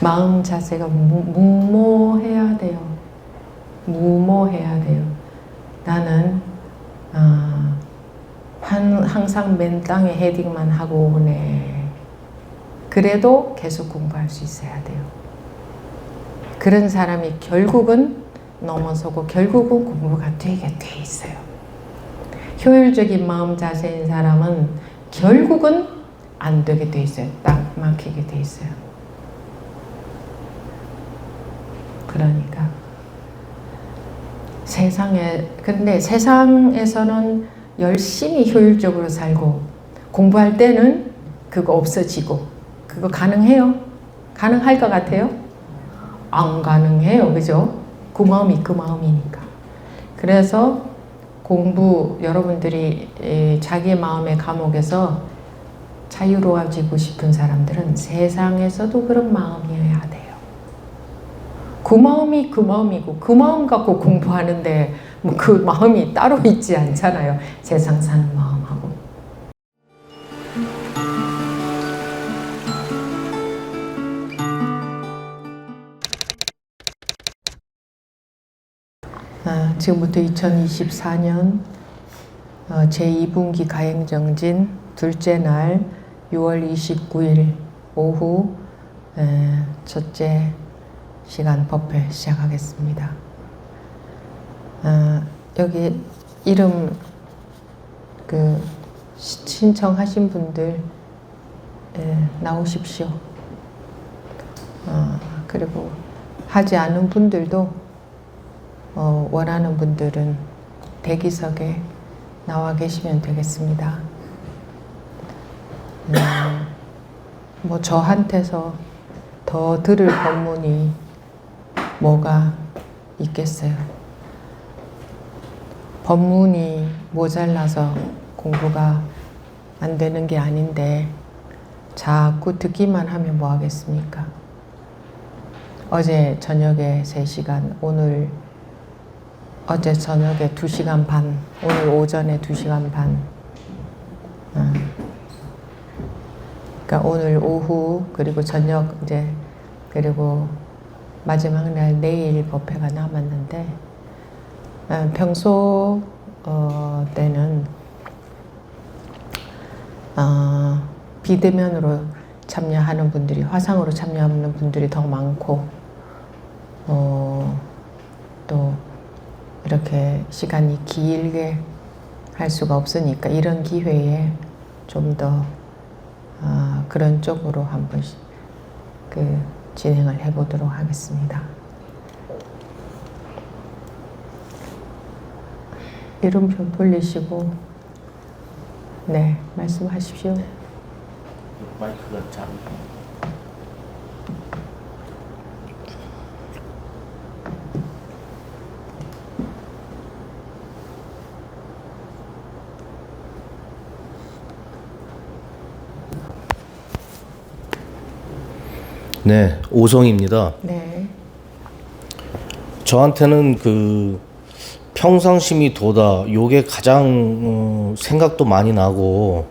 마음 자세가 무모해야 돼요. 무모해야 돼요. 나는 항상 맨 땅에 헤딩만 하고 오네. 그래도 계속 공부할 수 있어야 돼요. 그런 사람이 결국은 넘어서고 결국은 공부가 되게 돼 있어요. 효율적인 마음 자세인 사람은 결국은 안 되게 돼 있어요. 딱 막히게 돼 있어요. 그러니까 근데 세상에서는 열심히 효율적으로 살고 공부할 때는 그거 없어지고 그거 가능해요? 가능할 것 같아요? 안 가능해요. 그죠? 그 마음이 그 마음이니까. 그래서 공부 여러분들이 자기 마음의 감옥에서 자유로워지고 싶은 사람들은 세상에서도 그런 마음이어야 돼요. 그 마음이 그 마음이고 그 마음 갖고 공부하는데 뭐 그 마음이 따로 있지 않잖아요. 세상 사는 마음하고. 지금부터 2024년 제2분기 가행정진 둘째 날 6월 29일 오후 첫째 시간 법회 시작하겠습니다. 여기 이름 신청하신 분들 나오십시오. 그리고 하지 않은 분들도 원하는 분들은 대기석에 나와 계시면 되겠습니다. 뭐 저한테서 더 들을 법문이 뭐가 있겠어요. 법문이 모자라서 공부가 안 되는 게 아닌데 자꾸 듣기만 하면 뭐 하겠습니까? 어제 저녁에 3시간, 어제 저녁에 2시간 반, 오늘 오전에 2시간 반. 그러니까 오늘 오후 그리고 저녁 이제 그리고 마지막 날 내일 법회가 남았는데 평소 때는 비대면으로 참여하는 분들이 화상으로 참여하는 분들이 더 많고 또 이렇게 시간이 길게 할 수가 없으니까 이런 기회에 좀 더 그런 쪽으로 한번 진행을 해보도록 하겠습니다. 이름표 돌리시고 네 말씀하십시오. 마이크가 잘. 네, 오성입니다. 네. 저한테는 평상심이 도다 요게 가장 생각도 많이 나고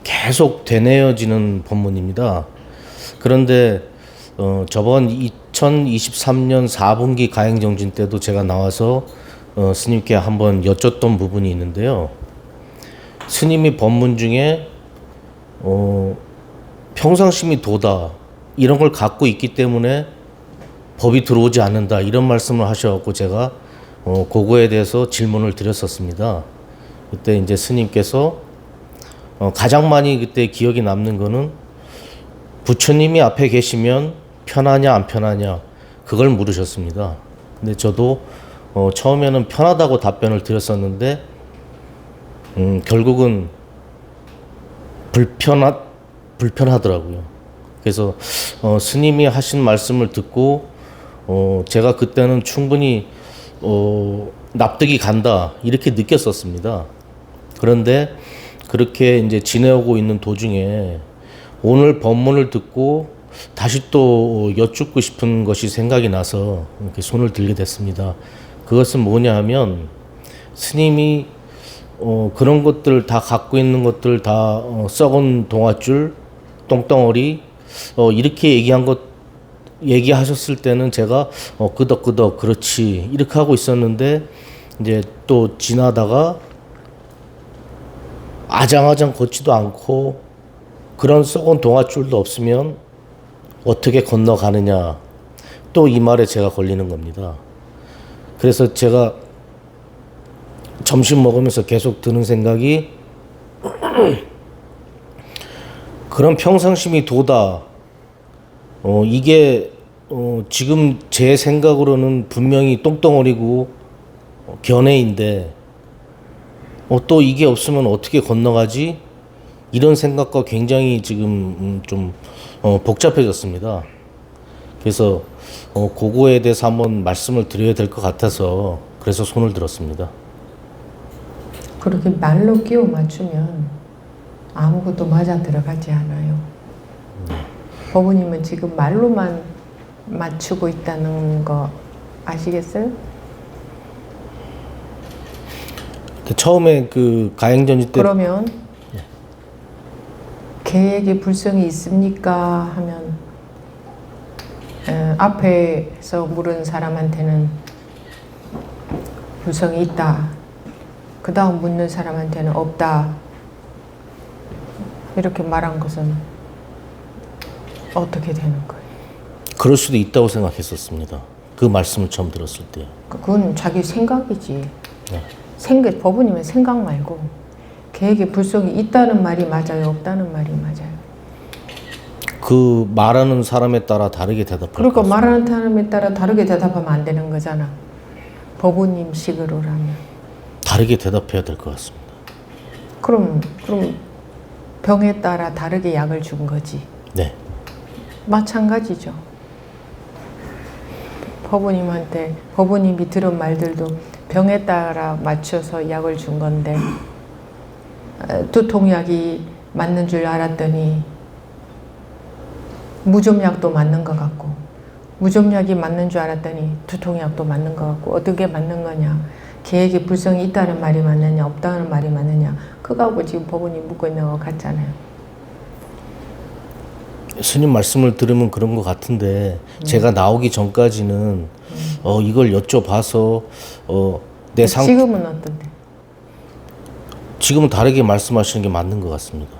계속 되뇌어지는 법문입니다. 그런데 저번 2023년 4분기 가행정진 때도 제가 나와서 스님께 한번 여쭸던 부분이 있는데요. 스님이 법문 중에 평상심이 도다 이런 걸 갖고 있기 때문에 법이 들어오지 않는다 이런 말씀을 하셔갖고 제가 그거에 대해서 질문을 드렸었습니다. 그때 이제 스님께서 가장 많이 그때 기억이 남는 거는 부처님이 앞에 계시면 편하냐 안 편하냐 그걸 물으셨습니다. 근데 저도 처음에는 편하다고 답변을 드렸었는데 결국은 불편하더라고요. 그래서 스님이 하신 말씀을 듣고 제가 그때는 충분히 납득이 간다 이렇게 느꼈었습니다. 그런데 그렇게 이제 지내오고 있는 도중에 오늘 법문을 듣고 다시 또 여쭙고 싶은 것이 생각이 나서 이렇게 손을 들게 됐습니다. 그것은 뭐냐 하면 스님이 그런 것들 다 갖고 있는 것들 다 썩은 동아줄 똥덩어리 이렇게 얘기한 것 얘기하셨을 때는 제가 끄덕끄덕 그렇지 이렇게 하고 있었는데 이제 또 지나다가 아장아장 걷지도 않고 그런 썩은 동아줄도 없으면 어떻게 건너가느냐 또 이 말에 제가 걸리는 겁니다. 그래서 제가 점심 먹으면서 계속 드는 생각이 그런 평상심이 도다. 이게 지금 제 생각으로는 분명히 똥덩어리고 견해인데 또 이게 없으면 어떻게 건너가지? 이런 생각과 굉장히 지금 좀 복잡해졌습니다. 그래서 그거에 대해서 한번 말씀을 드려야 될 것 같아서 그래서 손을 들었습니다. 그렇게 말로 끼워 맞추면 아무것도 맞아 들어가지 않아요. 법부님은 지금 말로만 맞추고 있다는 거 아시겠어요? 처음에 그 가행전지 때 그러면 계획에 불성이 있습니까? 하면 앞에서 물은 사람한테는 불성이 있다. 그 다음 묻는 사람한테는 없다. 이렇게 말한 것은 어떻게 되는 거예요? 그럴 수도 있다고 생각했었습니다. 그 말씀을 처음 들었을 때. 그건 자기 생각이지. 네. 법부님은 생각 말고 계획에 불성이 있다는 말이 맞아요? 없다는 말이 맞아요? 그 말하는 사람에 따라 다르게 대답할 그러니까 것 같습니다. 말하는 사람에 따라 다르게 대답하면 안 되는 거잖아. 법부님 식으로라면. 다르게 대답해야 될 것 같습니다. 그럼 병에 따라 다르게 약을 준 거지. 네. 마찬가지죠. 법부님한테 법부님이 들은 말들도 병에 따라 맞춰서 약을 준 건데 두통약이 맞는 줄 알았더니 무좀약도 맞는 것 같고 무좀약이 맞는 줄 알았더니 두통약도 맞는 것 같고 어떻게 맞는 거냐. 계획에 불성이 있다는 말이 맞느냐 없다는 말이 맞느냐. 그거하고 지금 법부님 묻고 있는 것 같잖아요. 스님 말씀을 들으면 그런 것 같은데 제가 나오기 전까지는 이걸 여쭤봐서 내 상 지금은 어떤데? 지금은 다르게 말씀하시는 게 맞는 것 같습니다.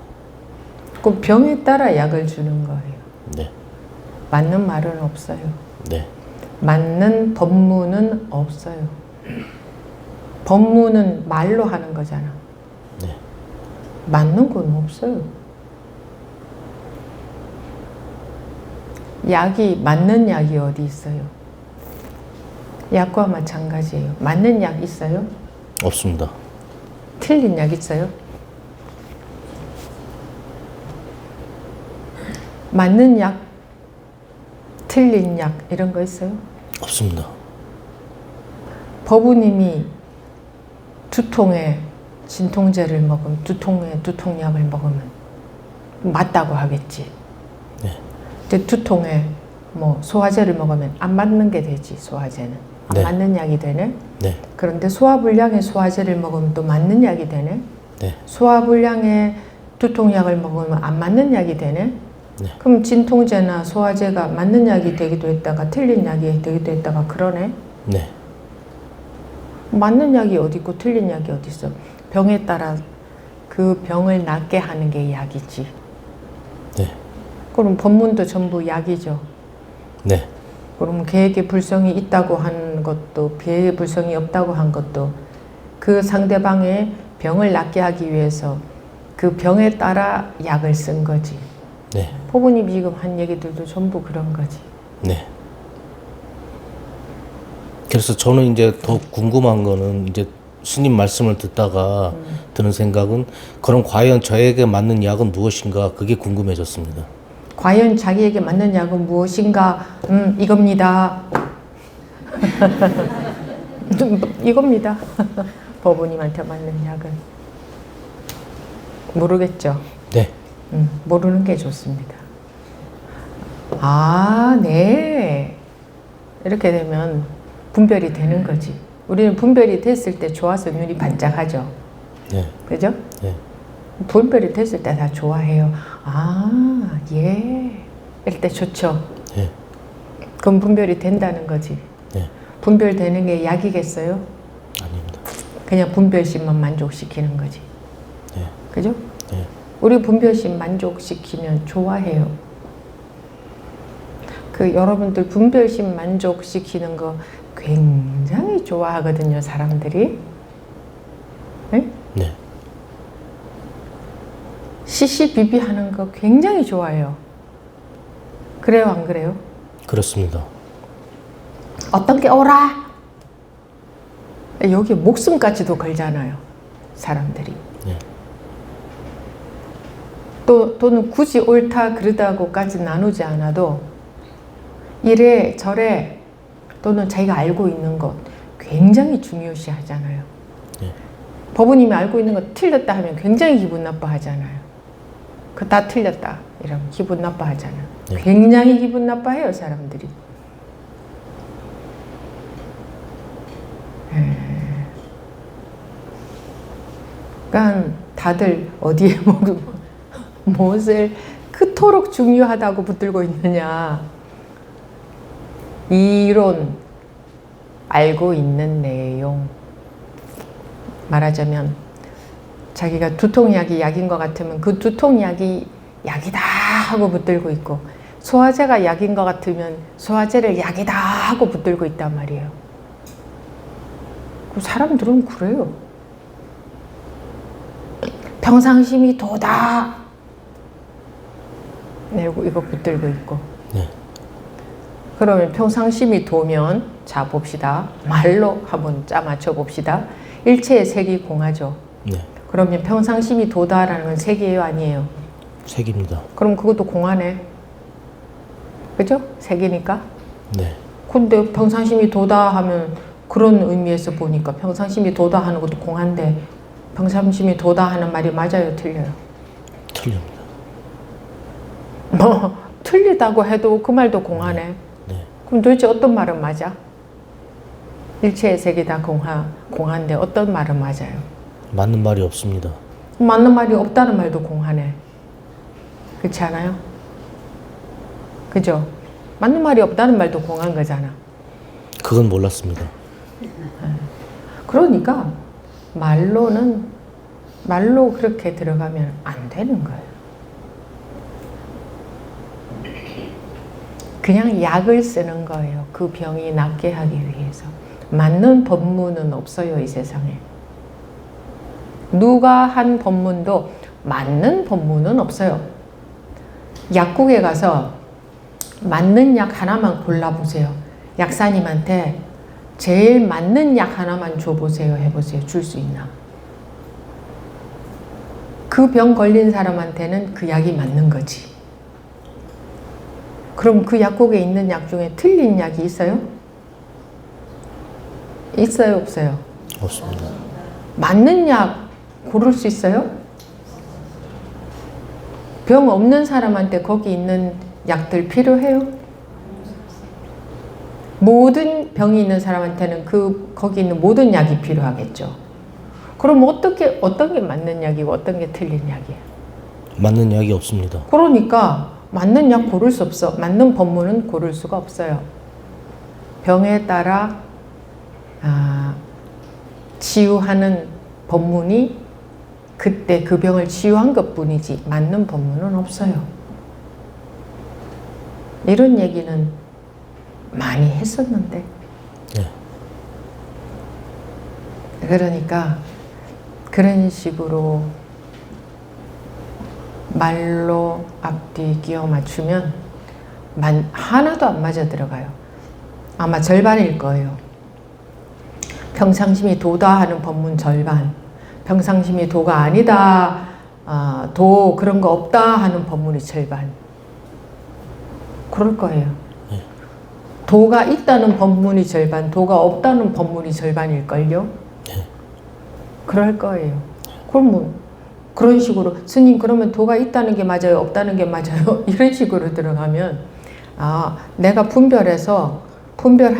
그 병에 따라 약을 주는 거예요. 네. 맞는 말은 없어요. 네. 맞는 법문은 없어요. 법문은 말로 하는 거잖아. 네. 맞는 건 없어요. 약이 맞는 약이 어디 있어요? 약과 마찬가지예요. 맞는 약 있어요? 없습니다. 틀린 약 있어요? 맞는 약, 틀린 약 이런 거 있어요? 없습니다. 법부님이 두통에 진통제를 먹으면 두통에 두통약을 먹으면 맞다고 하겠지. 네. 근데 두통에 뭐 소화제를 먹으면 안 맞는 게 되지. 소화제는 안 네. 맞는 약이 되네. 네. 그런데 소화불량의 소화제를 먹으면 또 맞는 약이 되네. 네. 소화불량의 두통약을 먹으면 안 맞는 약이 되네. 네. 그럼 진통제나 소화제가 맞는 약이 되기도 했다가 틀린 약이 되기도 했다가 그러네. 네. 맞는 약이 어디 있고 틀린 약이 어디 있어. 병에 따라 그 병을 낫게 하는 게 약이지. 네. 그럼 법문도 전부 약이죠. 네. 그럼 계획에 불성이 있다고 한 것도 계획에 불성이 없다고 한 것도 그 상대방의 병을 낫게 하기 위해서 그 병에 따라 약을 쓴 거지. 네. 법부님이 지금 한 얘기들도 전부 그런 거지. 네. 그래서 저는 이제 더 궁금한 거는 이제 스님 말씀을 듣다가 드는 생각은 그럼 과연 저에게 맞는 약은 무엇인가 그게 궁금해졌습니다. 과연 자기에게 맞는 약은 무엇인가? 이겁니다. 이겁니다. 법부님한테 맞는 약은 모르겠죠. 네. 모르는 게 좋습니다. 아, 네. 이렇게 되면 분별이 되는 거지. 우리는 분별이 됐을 때 좋아서 눈이 반짝하죠. 네. 그죠? 네. 분별이 됐을 때 다 좋아해요. 아, 예. 이럴 때 좋죠. 네. 그럼 분별이 된다는 거지. 네. 분별되는 게 약이겠어요? 아닙니다. 그냥 분별심만 만족시키는 거지. 네. 그죠? 네. 우리 분별심 만족시키면 좋아해요. 그 여러분들 분별심 만족시키는 거 굉장히 좋아하거든요, 사람들이. 네? 네. 시시비비 하는 거 굉장히 좋아해요. 그래요, 안 그래요? 그렇습니다. 어떤 게 오라? 여기 목숨까지도 걸잖아요, 사람들이. 네. 또는 굳이 옳다 그르다고까지 나누지 않아도 이래 저래 또는 자기가 알고 있는 것 굉장히 중요시 하잖아요. 네. 법원님이 알고 있는 것 틀렸다 하면 굉장히 기분 나빠하잖아요. 그 다 틀렸다 이러면 기분 나빠하잖아요. 네. 굉장히 기분 나빠해요, 사람들이. 그러니까 다들 어디에 무엇을 그토록 중요하다고 붙들고 있느냐. 이론, 알고 있는 내용. 말하자면 자기가 두통약이 약인 것 같으면 그 두통약이 약이다 하고 붙들고 있고, 소화제가 약인 것 같으면 소화제를 약이다 하고 붙들고 있단 말이에요. 그 사람들은 그래요. 평상심이 도다. 네, 이거 붙들고 있고. 네. 그러면 평상심이 도면, 자 봅시다. 말로 한번 짜 맞춰 봅시다. 일체의 색이 공하죠. 네. 그러면 평상심이 도다라는 건 색이에요, 아니에요? 색입니다. 그럼 그것도 공하네. 그죠? 색이니까. 네. 근데 평상심이 도다 하면 그런 의미에서 보니까 평상심이 도다 하는 것도 공한데 평상심이 도다 하는 말이 맞아요, 틀려요? 틀립니다. 뭐 틀리다고 해도 그 말도 공하네. 네. 그럼 도대체 어떤 말은 맞아? 일체의 색이 다 공한데 어떤 말은 맞아요? 맞는 말이 없습니다. 맞는 말이 없다는 말도 공하네. 그렇지 않아요? 그죠? 맞는 말이 없다는 말도 공한 거잖아. 그건 몰랐습니다. 그러니까 말로 그렇게 들어가면 안 되는 거예요. 그냥 약을 쓰는 거예요. 그 병이 낫게 하기 위해서. 맞는 법문은 없어요, 이 세상에. 누가 한 법문도 맞는 법문은 없어요. 약국에 가서 맞는 약 하나만 골라보세요. 약사님한테 제일 맞는 약 하나만 줘보세요, 해보세요. 줄 수 있나? 그 병 걸린 사람한테는 그 약이 맞는 거지. 그럼 그 약국에 있는 약 중에 틀린 약이 있어요? 있어요, 없어요? 없습니다. 맞는 약 고를 수 있어요? 병 없는 사람한테 거기 있는 약들 필요해요? 모든 병이 있는 사람한테는 거기 있는 모든 약이 필요하겠죠. 그럼 어떤 게 맞는 약이고 어떤 게 틀린 약이에요? 맞는 약이 없습니다. 그러니까 맞는 약 고를 수 없어. 맞는 법문은 고를 수가 없어요. 병에 따라 치유하는 법문이 그때 그 병을 치유한 것뿐이지 맞는 법문은 없어요. 이런 얘기는 많이 했었는데. 네. 그러니까 그런 식으로 말로 앞뒤 끼워 맞추면 하나도 안 맞아 들어가요. 아마 절반일 거예요. 평상심이 도다 하는 법문 절반, 평상심이 도가 아니다, 도 그런 거 없다 하는 법문이 절반. 그럴 거예요. 네. 도가 있다는 법문이 절반, 도가 없다는 법문이 절반일걸요? 네. 그럴 거예요. 그럼 뭐 그런 식으로 스님 그러면 도가 있다는 게 맞아요? 없다는 게 맞아요? 이런 식으로 들어가면 내가 분별할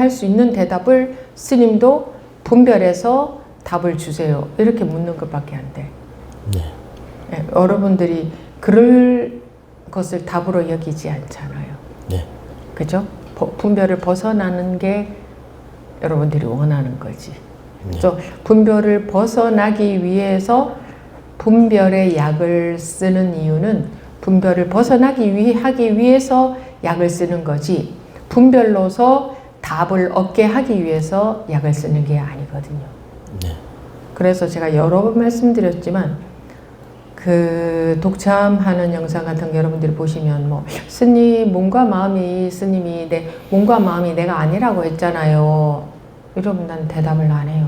수 있는 대답을 스님도 분별해서 답을 주세요. 이렇게 묻는 것밖에 안 돼. 네. 네, 여러분들이 그럴 것을 답으로 여기지 않잖아요. 네. 그죠? 분별을 벗어나는 게 여러분들이 원하는 거지. 네. 또 분별을 벗어나기 위해서 분별의 약을 쓰는 이유는 분별을 하기 위해서 약을 쓰는 거지, 분별로서 답을 얻게 하기 위해서 약을 쓰는 게 아니거든요. 네. 그래서 제가 여러 번 말씀드렸지만 그 독참하는 영상 같은 거 여러분들이 보시면 뭐 스님이 몸과 마음이 내가 아니라고 했잖아요. 이러면 난 대답을 안 해요.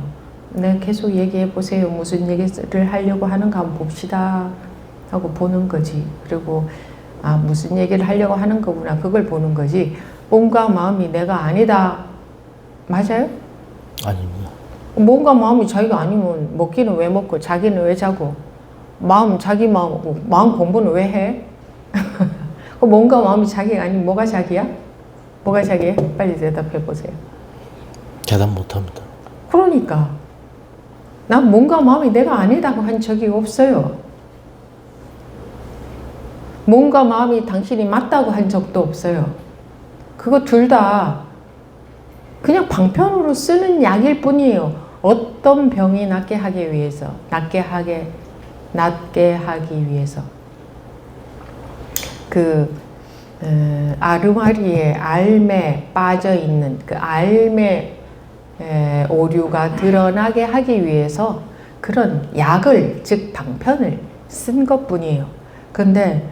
네, 계속 얘기해 보세요. 무슨 얘기를 하려고 하는가 한번 봅시다 하고 보는 거지. 그리고 무슨 얘기를 하려고 하는 거구나, 그걸 보는 거지. 몸과 마음이 내가 아니다. 맞아요? 아닙니다. 몸과 마음이 자기가 아니면 먹기는 왜 먹고 자기는 왜 자고, 자기 마음 공부는 왜 해? 그 몸과 마음이 자기가 아니면 뭐가 자기야? 뭐가 자기야? 빨리 대답해 보세요. 대답 못합니다. 그러니까 난 몸과 마음이 내가 아니다고 한 적이 없어요. 몸과 마음이 당신이 맞다고 한 적도 없어요. 그거 둘 다 그냥 방편으로 쓰는 약일 뿐이에요. 어떤 병이 낫게 하기 위해서, 낫게 하기 위해서. 아르마리에 알매 빠져 있는 그 알매 오류가 드러나게 하기 위해서 그런 약을, 즉 방편을 쓴 것뿐이에요. 근데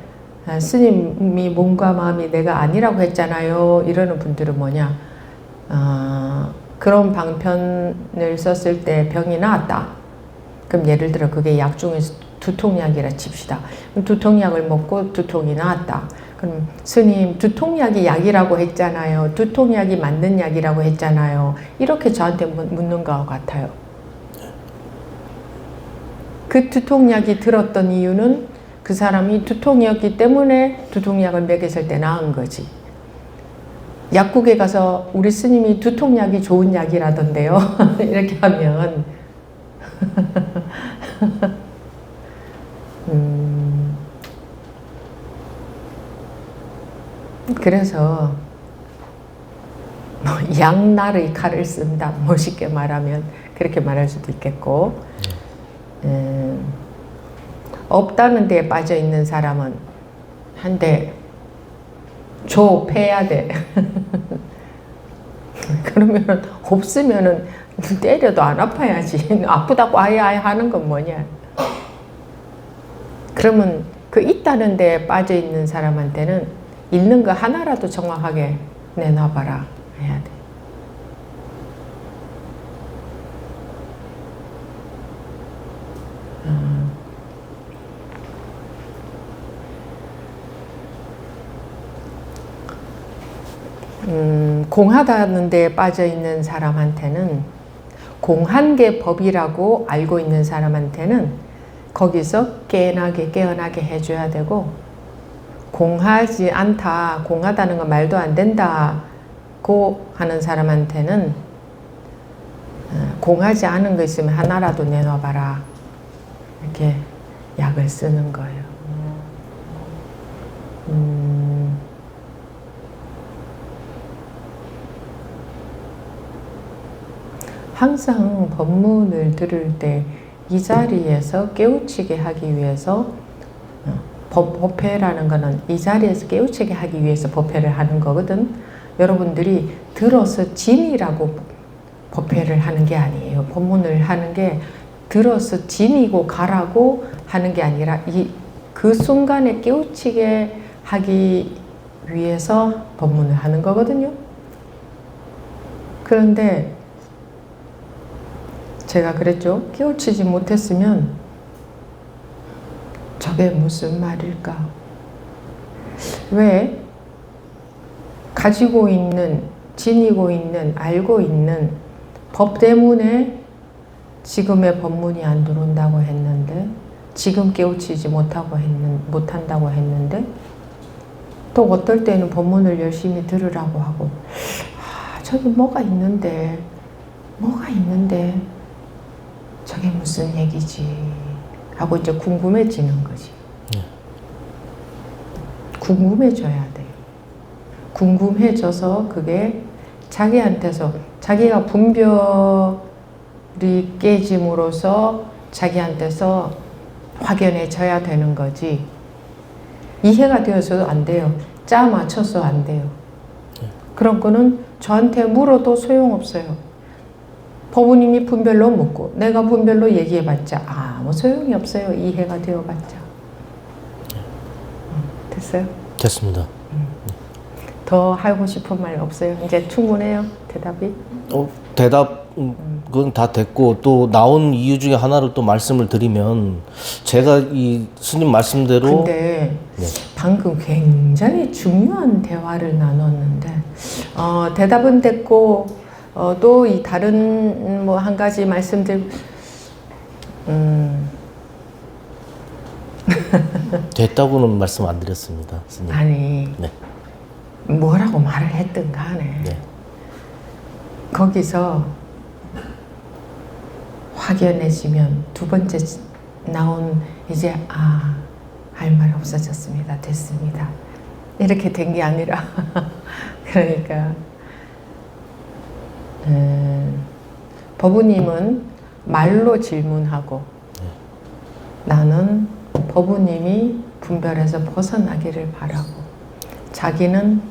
스님이 몸과 마음이 내가 아니라고 했잖아요. 이러는 분들은 뭐냐, 그런 방편을 썼을 때 병이 나았다. 그럼 예를 들어 그게 약 중에서 두통약이라 칩시다. 그럼 두통약을 먹고 두통이 나았다. 그럼 스님, 두통약이 약이라고 했잖아요. 두통약이 맞는 약이라고 했잖아요. 이렇게 저한테 묻는 것 같아요. 그 두통약이 들었던 이유는 그 사람이 두통이었기 때문에 두통약을 먹였을 때 나은 거지. 약국에 가서 우리 스님이 두통약이 좋은 약이라던데요. 이렇게 하면 그래서 양날의 칼을 쓴다, 멋있게 말하면 그렇게 말할 수도 있겠고, 없다는 데에 빠져 있는 사람은 한 대 패야 돼. 그러면 없으면은 때려도 안 아파야지. 아프다고 아예 하는 건 뭐냐. 그러면 그 있다는 데에 빠져 있는 사람한테는 있는 거 하나라도 정확하게 내놔봐라 해야 돼. 공하다는 데에 빠져 있는 사람한테는, 공한계 법이라고 알고 있는 사람한테는 거기서 깨어나게 해줘야 되고, 공하지 않다, 공하다는 건 말도 안 된다고 하는 사람한테는 공하지 않은 거 있으면 하나라도 내놔봐라, 이렇게 약을 쓰는 거예요. 항상 법문을 들을 때 이 자리에서 깨우치게 하기 위해서, 법회라는 거는 이 자리에서 깨우치게 하기 위해서 법회를 하는 거거든. 여러분들이 들어서 짐이라고 법회를 하는 게 아니에요. 법문을 하는 게 들어서 짐이고 가라고 하는 게 아니라 그 순간에 깨우치게 하기 위해서 법문을 하는 거거든요. 그런데 제가 그랬죠. 깨우치지 못했으면 저게 무슨 말일까? 왜 가지고 있는, 지니고 있는, 알고 있는 법 때문에 지금의 법문이 안 들어온다고 했는데, 지금 깨우치지 못한다고 했는데, 또 어떨 때는 법문을 열심히 들으라고 하고, 저기 뭐가 있는데 저게 무슨 얘기지 하고 이제 궁금해지는 거지. 궁금해져야 돼요. 궁금해져서 그게 자기한테서 자기가 분별이 깨짐으로써 자기한테서 확연해져야 되는 거지. 이해가 되어서도 안 돼요. 짜 맞춰서 안 돼요. 그런 거는 저한테 물어도 소용없어요. 법부님이 분별로 묻고 내가 분별로 얘기해봤자 아무 소용이 없어요. 이해가 되어봤자. 됐어요? 됐습니다. 더 하고 싶은 말 없어요? 이제 충분해요? 대답이? 대답 그건 다 됐고 또 나온 이유 중에 하나를 또 말씀을 드리면 제가 이 스님 말씀대로 근데 네. 방금 굉장히 중요한 대화를 나눴는데 대답은 됐고 또 이 다른 뭐 한 가지 말씀들 됐다고는 말씀 안 드렸습니다, 스님. 아니 네. 뭐라고 말을 했든 간에 네. 거기서 확연해지면 두 번째 나온 이제 할 말 없어졌습니다. 됐습니다. 이렇게 된 게 아니라 그러니까 법부님은 말로 질문하고 나는 법부님이 분별해서 벗어나기를 바라고 자기는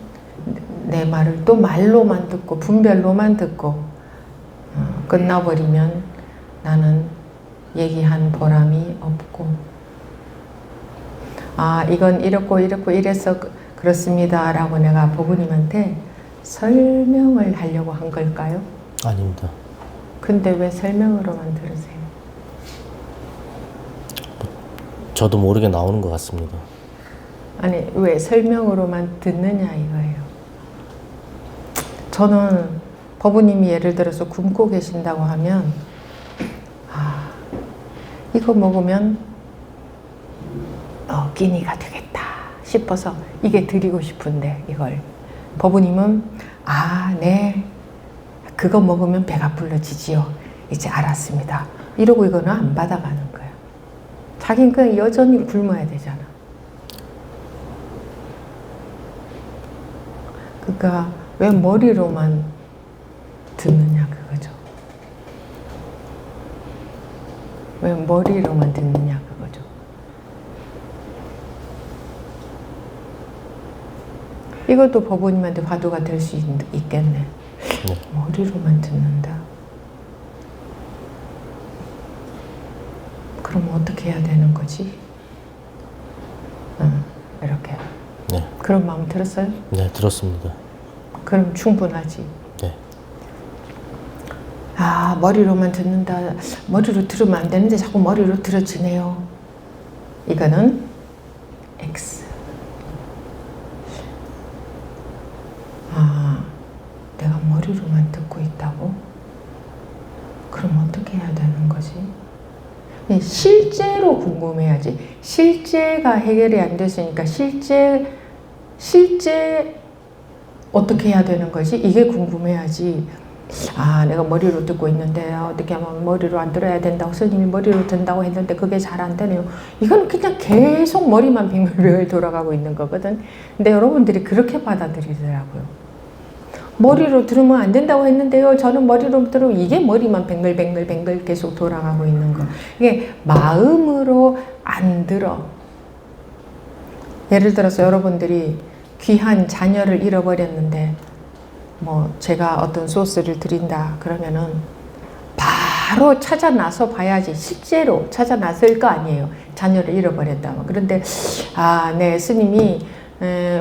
내 말을 또 말로만 듣고 분별로만 듣고 끝나버리면 나는 얘기한 보람이 없고 이건 이렇고 이렇고 이래서 그렇습니다 라고 내가 법부님한테 설명을 하려고 한 걸까요? 아닙니다. 근데 왜 설명으로만 들으세요? 저도 모르게 나오는 것 같습니다. 아니 왜 설명으로만 듣느냐 이거예요. 저는 법부님이 예를 들어서 굶고 계신다고 하면 이거 먹으면 끼니가 되겠다 싶어서 이게 드리고 싶은데 이걸 법부님은 네 그거 먹으면 배가 불러지지요. 이제 알았습니다. 이러고 이거는 안 받아가는 거예요. 자기는 그냥 여전히 굶어야 되잖아. 그러니까 왜 머리로만 듣느냐 그거죠. 왜 머리로만 듣느냐 그거죠. 이것도 법부님한테 화두가 될 수 있겠네. 네. 머리로만 듣는다. 그럼 어떻게 해야 되는 거지? 이렇게. 네. 그런 마음 들었어요? 네, 들었습니다. 그럼 충분하지. 네. 머리로만 듣는다. 머리로 들으면 안 되는데 자꾸 머리로 들어지네요. 이거는 X. 내가 머리로만 듣고 있다고? 그럼 어떻게 해야 되는 거지? 실제로 궁금해야지. 실제가 해결이 안 됐으니까 실제 어떻게 해야 되는 거지? 이게 궁금해야지. 내가 머리로 듣고 있는데 어떻게 하면 머리로 안 들어야 된다고 스님이 머리로 듣는다고 했는데 그게 잘 안 되네요. 이건 그냥 계속 머리만 빙글빙글 돌아가고 있는 거거든. 근데 여러분들이 그렇게 받아들이더라고요. 머리로 들으면 안 된다고 했는데요. 저는 머리로 들으면 이게 머리만 뱅글뱅글 계속 돌아가고 있는 거. 이게 마음으로 안 들어. 예를 들어서 여러분들이 귀한 자녀를 잃어버렸는데 제가 어떤 소스를 드린다 그러면은 바로 찾아 나서 봐야지. 실제로 찾아 나설 거 아니에요. 자녀를 잃어버렸다. 그런데 네 스님이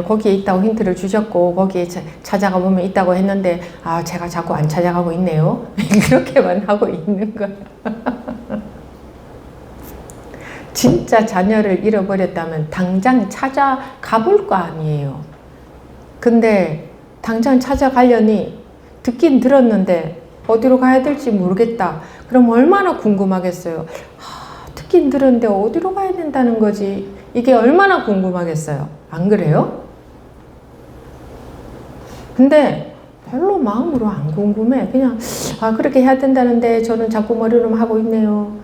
거기에 있다고 힌트를 주셨고 거기에 찾아가 보면 있다고 했는데 제가 자꾸 안 찾아가고 있네요. 그렇게만 하고 있는 거야. 진짜 자녀를 잃어버렸다면 당장 찾아가 볼 거 아니에요. 근데 당장 찾아가려니 듣긴 들었는데 어디로 가야 될지 모르겠다. 그럼 얼마나 궁금하겠어요. 듣긴 들었는데 어디로 가야 된다는 거지. 이게 얼마나 궁금하겠어요. 안 그래요? 근데 별로 마음으로 안 궁금해. 그냥 그렇게 해야 된다는데 저는 자꾸 머리로만 하고 있네요.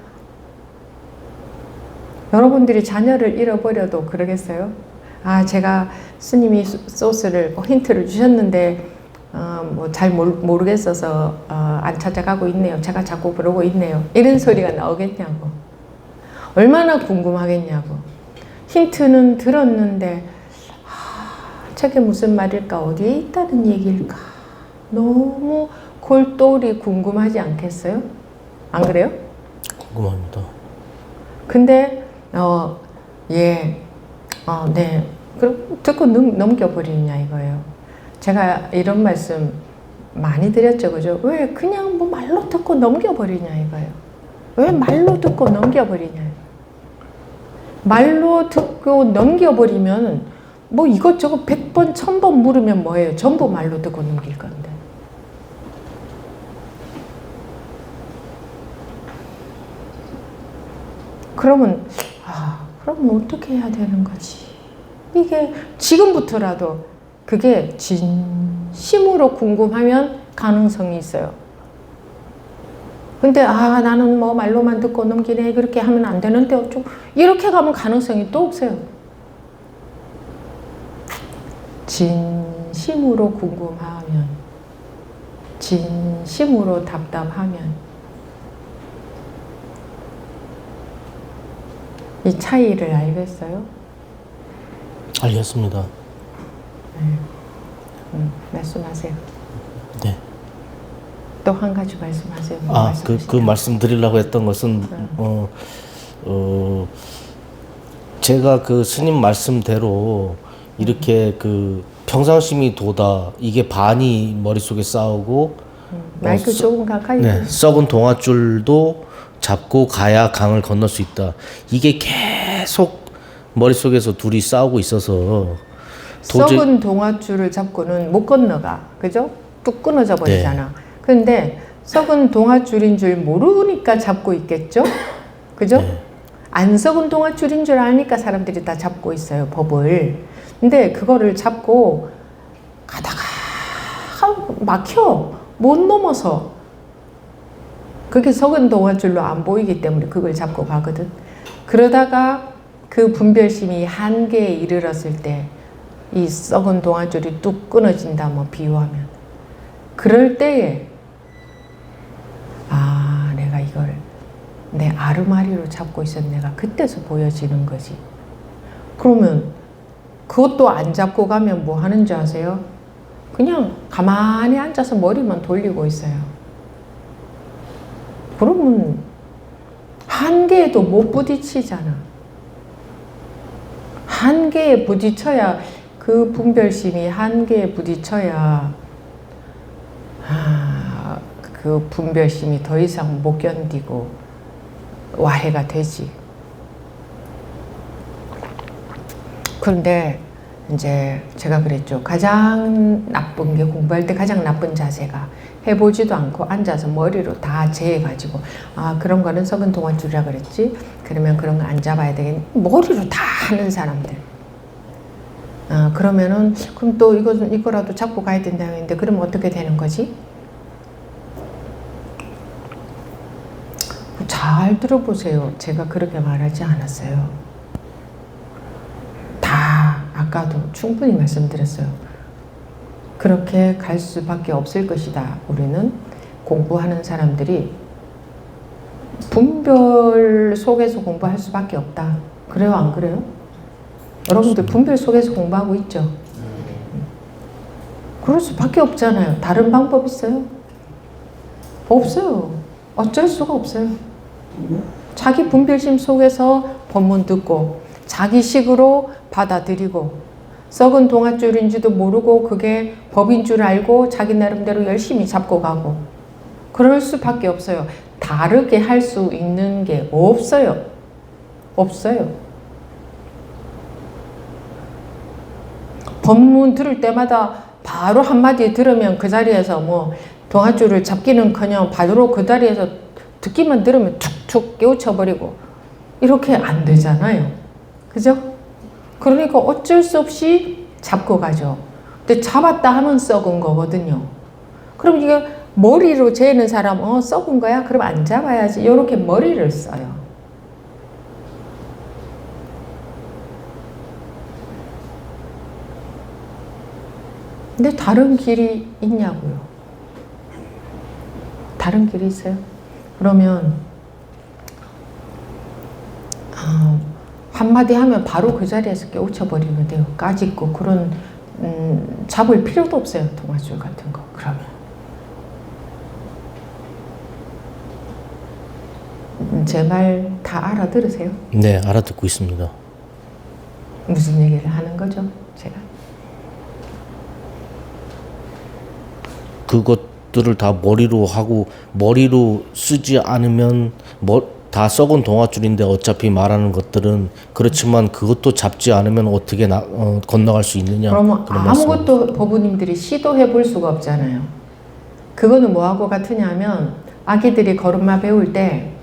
여러분들이 자녀를 잃어버려도 그러겠어요? 아, 제가 스님이 소스를 힌트를 주셨는데 뭐 잘 모르겠어서 안 찾아가고 있네요. 제가 자꾸 그러고 있네요. 이런 소리가 나오겠냐고. 얼마나 궁금하겠냐고. 힌트는 들었는데 저게 무슨 말일까? 어디에 있다는 얘기일까? 너무 골똘히 궁금하지 않겠어요? 안 그래요? 궁금합니다. 근데 네. 그럼 듣고 넘겨버리냐 이거예요. 제가 이런 말씀 많이 드렸죠, 그죠? 왜 그냥 뭐 말로 듣고 넘겨버리냐 이거예요. 왜 말로 듣고 넘겨버리냐. 말로 듣고 넘겨버리면 뭐 이것저것 100번, 1000번 물으면 뭐예요? 전부 말로 듣고 넘길 건데. 그러면 그럼 어떻게 해야 되는 거지? 이게 지금부터라도 그게 진심으로 궁금하면 가능성이 있어요. 근데 나는 뭐 말로만 듣고 넘기네 그렇게 하면 안 되는데 어쩌고 이렇게 가면 가능성이 또 없어요. 진심으로 궁금하면, 진심으로 답답하면 이 차이를 알겠어요? 알겠습니다. 말씀하세요. 네. 또 한 가지 말씀하세요. 그 말씀드리려고 했던 것은 제가 그 스님 말씀대로 이렇게 그 평상심이 돋아 이게 반이 머릿속에 쌓이고 마이크 조금 가까이. 네, 썩은 동아줄도 잡고 가야 강을 건널 수 있다. 이게 계속 머릿속에서 둘이 싸우고 있어서 썩은 동아줄을 잡고는 못 건너가. 그죠? 뚝 끊어져 버리잖아. 근데 썩은 동아줄인 줄 모르니까 잡고 있겠죠? 그죠? 네. 안 썩은 동아줄인 줄 아니까 사람들이 다 잡고 있어요, 법을. 근데 그거를 잡고 가다가 막혀. 못 넘어서. 그게 썩은 동아줄로 안 보이기 때문에 그걸 잡고 가거든. 그러다가 그 분별심이 한계에 이르렀을 때 이 썩은 동아줄이 뚝 끊어진다, 뭐 비유하면. 그럴 때에 내가 이걸 내 아르마리로 잡고 있었는 내가 그때서 보여지는 거지. 그러면 그것도 안 잡고 가면 뭐 하는 줄 아세요? 그냥 가만히 앉아서 머리만 돌리고 있어요. 그러면 한계에도 못 부딪히잖아. 한계에 부딪혀야, 그 분별심이 한계에 부딪혀야 그 분별심이 더 이상 못 견디고 와해가 되지. 그런데 이제 제가 그랬죠. 가장 나쁜 게, 공부할 때 가장 나쁜 자세가 해보지도 않고 앉아서 머리로 다 재해가지고 그런 거는 썩은 동아줄이라 그랬지. 그러면 그런 거 안 잡아야 되겠네. 머리로 다 하는 사람들. 그러면은 그럼 또 이거라도 잡고 가야 된다고 했는데 그러면 어떻게 되는 거지? 잘 들어보세요. 제가 그렇게 말하지 않았어요. 다 아까도 충분히 말씀드렸어요. 그렇게 갈 수밖에 없을 것이다. 우리는 공부하는 사람들이 분별 속에서 공부할 수밖에 없다. 그래요, 안 그래요? 여러분들 분별 속에서 공부하고 있죠? 그럴 수밖에 없잖아요. 다른 방법 있어요? 없어요. 어쩔 수가 없어요. 자기 분별심 속에서 법문 듣고 자기 식으로 받아들이고 썩은 동아줄인지도 모르고 그게 법인 줄 알고 자기 나름대로 열심히 잡고 가고 그럴 수밖에 없어요. 다르게 할 수 있는 게 없어요. 없어요. 법문 들을 때마다 바로 한마디 들으면 그 자리에서 뭐 동아줄을 잡기는커녕 바로 그 자리에서 듣기만 들으면 툭툭 깨우쳐버리고 이렇게 안 되잖아요. 그죠? 그러니까 어쩔 수 없이 잡고 가죠. 근데 잡았다 하면 썩은 거거든요. 그럼 이게 머리로 재는 사람 썩은 거야? 그럼 안 잡아야지. 이렇게 머리를 써요. 근데 다른 길이 있냐고요. 다른 길이 있어요? 그러면 한마디 하면 바로 그 자리에서 깨우쳐버리면 돼요. 까짓거 그런 잡을 필요도 없어요. 동아줄 같은 거. 그러면 제 말 다 알아들으세요? 네, 알아듣고 있습니다. 무슨 얘기를 하는 거죠? 제가 그것들을 다 머리로 하고 머리로 쓰지 않으면 다 썩은 동아줄인데 어차피 말하는 것들은 그렇지만 그것도 잡지 않으면 어떻게 건너갈 수 있느냐. 그러면 그런 아무것도 법부님들이 시도해 볼 수가 없잖아요. 그거는 뭐하고 같으냐면 아기들이 걸음마 배울 때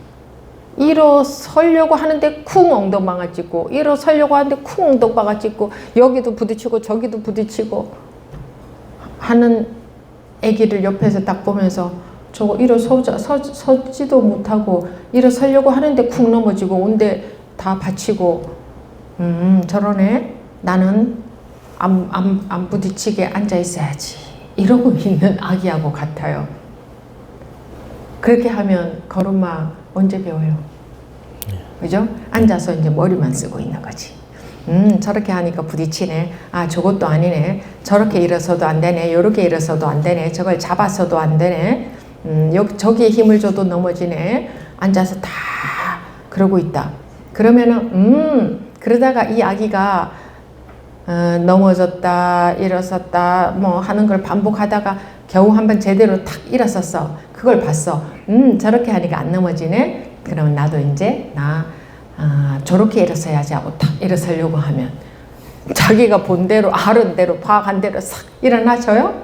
일어서려고 하는데 쿵 엉덩방아 찍고 일어서려고 하는데 쿵 엉덩방아 찍고 여기도 부딪히고 저기도 부딪히고 하는 아기를 옆에서 딱 보면서 저거 서지도 못하고 일어서려고 하는데 쿵 넘어지고 온데 다 받치고 저러네. 나는 안 부딪히게 앉아 있어야지. 이러고 있는 아기하고 같아요. 그렇게 하면 걸음마 언제 배워요? 그죠? 앉아서 이제 머리만 쓰고 있는 거지. 저렇게 하니까 부딪히네. 아, 저것도 아니네. 저렇게 일어서도 안 되네. 요렇게 일어서도 안 되네. 저걸 잡아서도 안 되네. 저기에 힘을 줘도 넘어지네. 앉아서 다 그러고 있다. 그러면은 그러다가 이 아기가 넘어졌다 일어섰다 뭐 하는 걸 반복하다가 겨우 한번 제대로 탁 일어섰어. 그걸 봤어. 저렇게 하니까 안 넘어지네. 그러면 나도 이제 저렇게 일어서야지 하고 탁 일어서려고 하면 자기가 본 대로 알은 대로 파악한 대로 싹 일어나져요?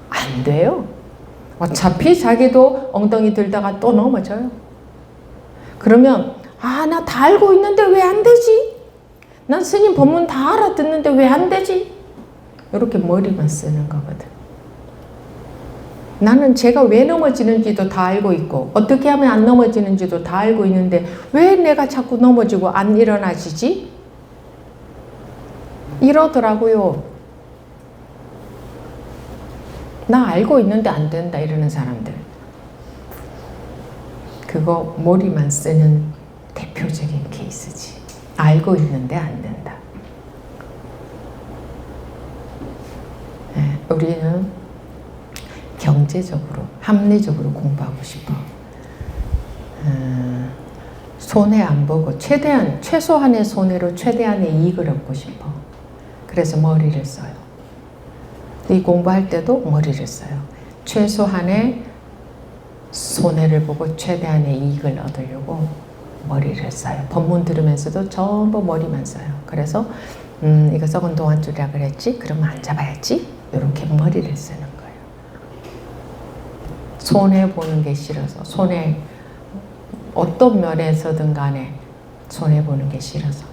안 돼요. 어차피 자기도 엉덩이 들다가 또 넘어져요. 그러면 나 다 알고 있는데 왜 안 되지? 난 스님 법문 다 알아듣는데 왜 안 되지? 이렇게 머리만 쓰는 거거든. 나는 제가 왜 넘어지는지도 다 알고 있고 어떻게 하면 안 넘어지는지도 다 알고 있는데 왜 내가 자꾸 넘어지고 안 일어나지지? 이러더라고요. 나 알고 있는데 안 된다 이러는 사람들. 그거 머리만 쓰는 대표적인 케이스지. 알고 있는데 안 된다. 네, 우리는 경제적으로, 합리적으로 공부하고 싶어. 손해 안 보고 최소한의 손해로 최대한의 이익을 얻고 싶어. 그래서 머리를 써요. 이 공부할 때도 머리를 써요. 최소한의 손해를 보고 최대한의 이익을 얻으려고 머리를 써요. 법문 들으면서도 전부 머리만 써요. 그래서 이거 썩은 동안줄이라 그랬지? 그러면 안 잡아야지? 이렇게 머리를 쓰는 거예요. 손해 보는 게 싫어서 손해 어떤 면에서든 간에 손해 보는 게 싫어서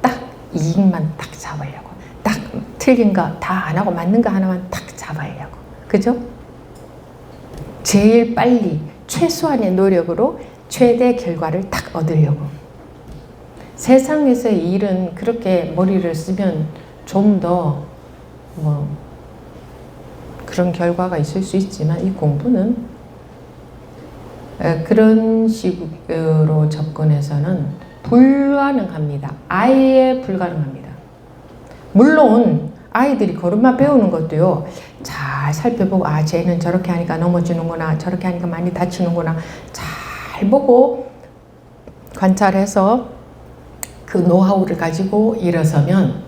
딱 이익만 딱 잡으려고 딱 틀린 거 다 안 하고 맞는 거 하나만 딱 잡으려고 그죠? 제일 빨리 최소한의 노력으로 최대 결과를 딱 얻으려고. 세상에서의 일은 그렇게 머리를 쓰면 좀 더 그런 결과가 있을 수 있지만 이 공부는 그런 식으로 접근해서는 불가능합니다. 아예 불가능합니다. 물론 아이들이 걸음마 배우는 것도요. 잘 살펴보고 쟤는 저렇게 하니까 넘어지는구나. 저렇게 하니까 많이 다치는구나. 잘 보고 관찰해서 그 노하우를 가지고 일어서면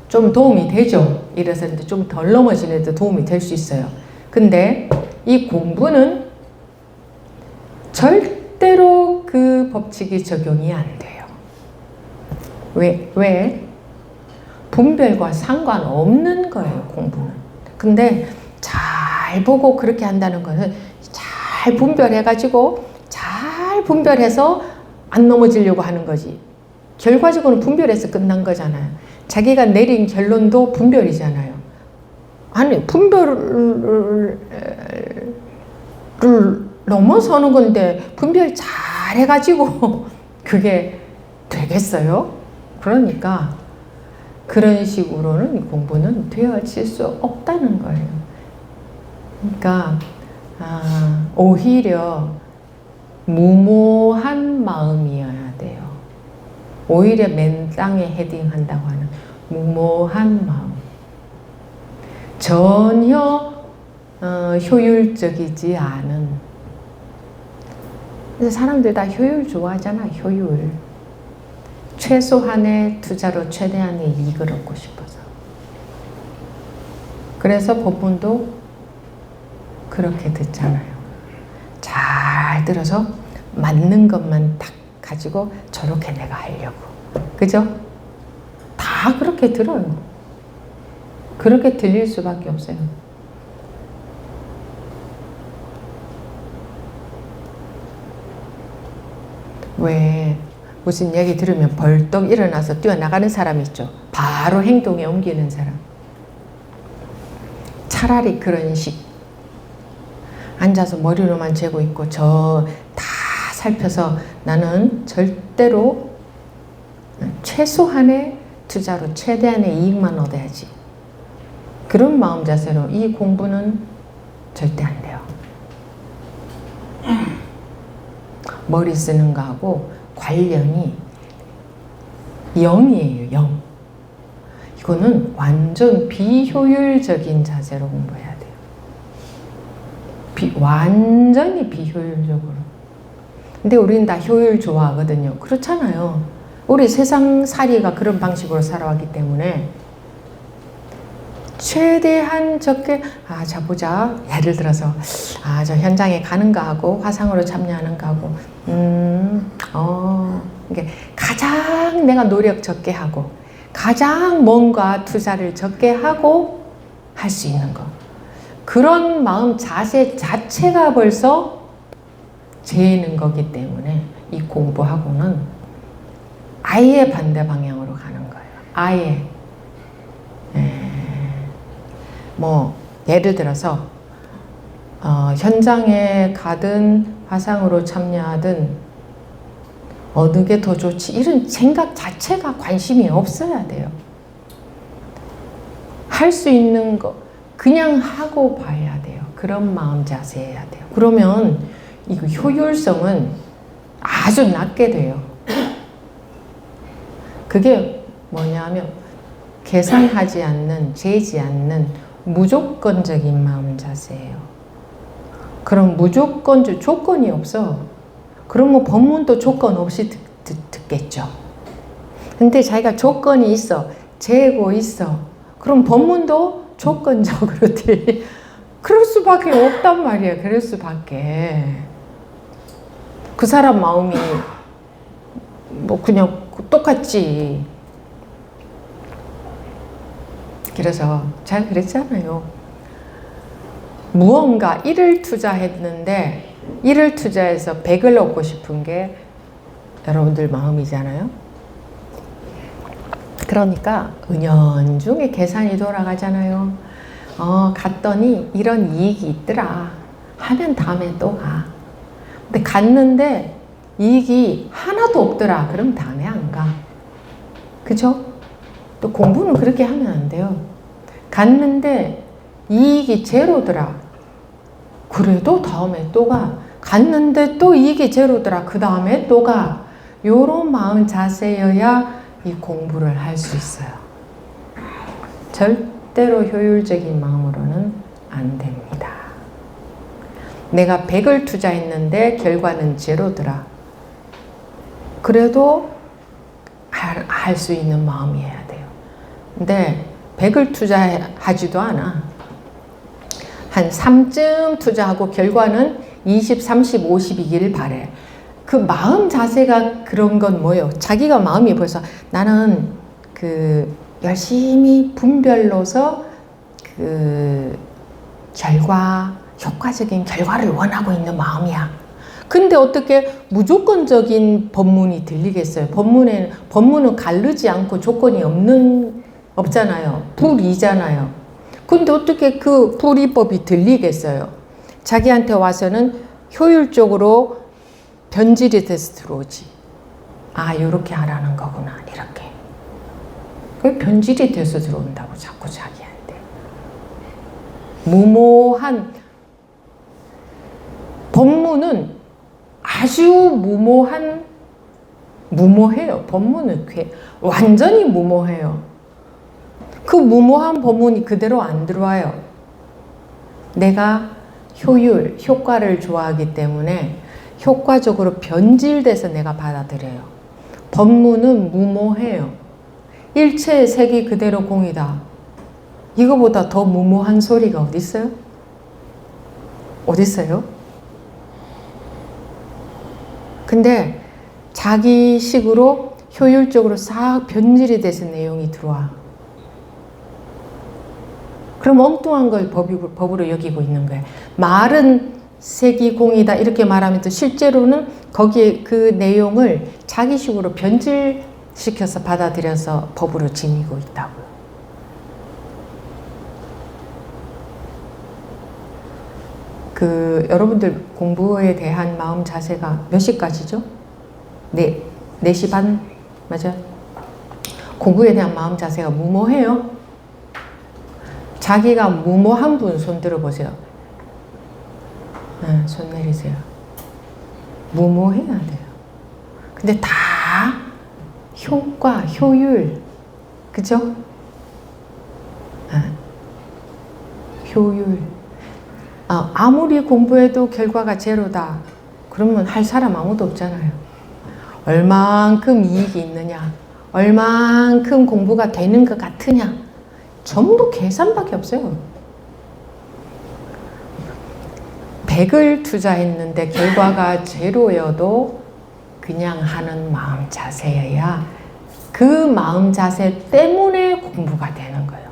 좀 도움이 되죠. 일어서는데 좀 덜 넘어지는 데 도움이 될 수 있어요. 근데 이 공부는 절대로 그 법칙이 적용이 안 돼요. 왜? 분별과 상관없는 거예요, 공부는. 근데 잘 보고 그렇게 한다는 것은 잘 분별해가지고 잘 분별해서 안 넘어지려고 하는 거지. 결과적으로는 분별해서 끝난 거잖아요. 자기가 내린 결론도 분별이잖아요. 아니, 분별을 넘어서는 건데 분별 잘 해가지고 그게 되겠어요? 그러니까 그런 식으로는 이 공부는 되어질 수 없다는 거예요. 그러니까 오히려 무모한 마음이어야 돼요. 오히려 맨 땅에 헤딩한다고 하는 무모한 마음. 전혀 효율적이지 않은. 사람들 다 효율 좋아하잖아. 효율. 최소한의 투자로 최대한의 이익을 얻고 싶어서. 그래서 법문도 그렇게 듣잖아요. 잘 들어서 맞는 것만 딱 가지고 저렇게 내가 하려고. 그죠? 다 그렇게 들어요. 그렇게 들릴 수밖에 없어요. 왜 무슨 얘기 들으면 벌떡 일어나서 뛰어나가는 사람 있죠. 바로 행동에 옮기는 사람. 차라리 그런 식. 앉아서 머리로만 재고 있고 저 다 살펴서 나는 절대로 최소한의 투자로 최대한의 이익만 얻어야지. 그런 마음 자세로 이 공부는 절대 안 돼요. 머리 쓰는 거하고 관련이 0이에요. 0. 이거는 완전 비효율적인 자세로 공부해야 돼요. 완전히 비효율적으로. 근데 우리는 다 효율 좋아하거든요. 그렇잖아요. 우리 세상살이가 그런 방식으로 살아왔기 때문에 최대한 적게 자 보자. 예를 들어서 저 현장에 가는 거하고 화상으로 참여하는 거하고 이게 가장 내가 노력 적게 하고 가장 뭔가 투자를 적게 하고 할 수 있는 거. 그런 마음 자세 자체가 벌써 재는 거기 때문에 이 공부하고는 아예 반대 방향으로 가는 거예요. 아예. 뭐 예를 들어서 현장에 가든 화상으로 참여하든 어느 게 더 좋지 이런 생각 자체가 관심이 없어야 돼요. 할 수 있는 거 그냥 하고 봐야 돼요. 그런 마음 자세해야 돼요. 그러면 이거 효율성은 아주 낮게 돼요. 그게 뭐냐면 계산하지 않는, 재지 않는 무조건적인 마음 자세예요. 그럼 무조건적 조건이 없어. 그럼 뭐 법문도 조건 없이 듣겠죠. 근데 자기가 조건이 있어, 재고 있어. 그럼 법문도 조건적으로 들리. 그럴 수밖에 없단 말이에요. 그럴 수밖에. 그 사람 마음이 뭐 그냥 똑같지. 그래서 잘 그랬잖아요. 무언가 1을 투자했는데 1을 투자해서 100을 얻고 싶은 게 여러분들 마음이잖아요. 그러니까 은연중에 계산이 돌아가잖아요. 갔더니 이런 이익이 있더라 하면 다음에 또 가. 근데 갔는데 이익이 하나도 없더라 그럼 다음에 안 가. 그죠? 또 공부는 그렇게 하면 안 돼요. 갔는데 이익이 제로더라. 그래도 다음에 또 가. 갔는데 또 이익이 제로더라. 그 다음에 또 가. 요런 마음 자세여야 이 공부를 할 수 있어요. 절대로 효율적인 마음으로는 안 됩니다. 내가 100을 투자했는데 결과는 제로더라. 그래도 할 수 있는 마음이어야 돼요. 근데 100을 투자하지도 않아. 한 3쯤 투자하고 결과는 20, 30, 50이길 바래. 그 마음 자세가 그런 건 뭐예요? 자기가 마음이 벌써 나는 그 열심히 분별로서 그 효과적인 결과를 원하고 있는 마음이야. 근데 어떻게 무조건적인 법문이 들리겠어요? 법문은 가르지 않고 조건이 없잖아요. 불이잖아요. 근데 어떻게 그 불이법이 들리겠어요? 자기한테 와서는 효율적으로 변질이 돼서 들어오지. 요렇게 하라는 거구나. 이렇게. 그게 변질이 돼서 들어온다고 자꾸 자기한테. 무모한 법문은 아주 무모해요. 법문은 완전히 무모해요. 그 무모한 법문이 그대로 안 들어와요. 내가 효과를 좋아하기 때문에 효과적으로 변질돼서 내가 받아들여요. 법문은 무모해요. 일체의 색이 그대로 공이다. 이거보다 더 무모한 소리가 어디 있어요? 어디 있어요? 근데 자기식으로 효율적으로 싹 변질이 돼서 내용이 들어와. 그럼 엉뚱한 걸 법으로 여기고 있는 거예요. 말은 색이 공이다 이렇게 말하면 또 실제로는 거기에 그 내용을 자기식으로 변질시켜서 받아들여서 법으로 지니고 있다고요. 여러분들 공부에 대한 마음 자세가 몇 시까지죠? 4시 반? 맞아요? 공부에 대한 마음 자세가 무모해요? 자기가 무모한 분 손 들어보세요. 네, 손 내리세요. 무모해야 돼요. 근데 다 효과, 효율, 그죠? 네. 효율. 아무리 공부해도 결과가 제로다. 그러면 할 사람 아무도 없잖아요. 얼만큼 이익이 있느냐, 얼만큼 공부가 되는 것 같으냐, 전부 계산밖에 없어요. 100을 투자했는데 결과가 제로여도 그냥 하는 마음 자세여야 그 마음 자세 때문에 공부가 되는 거예요.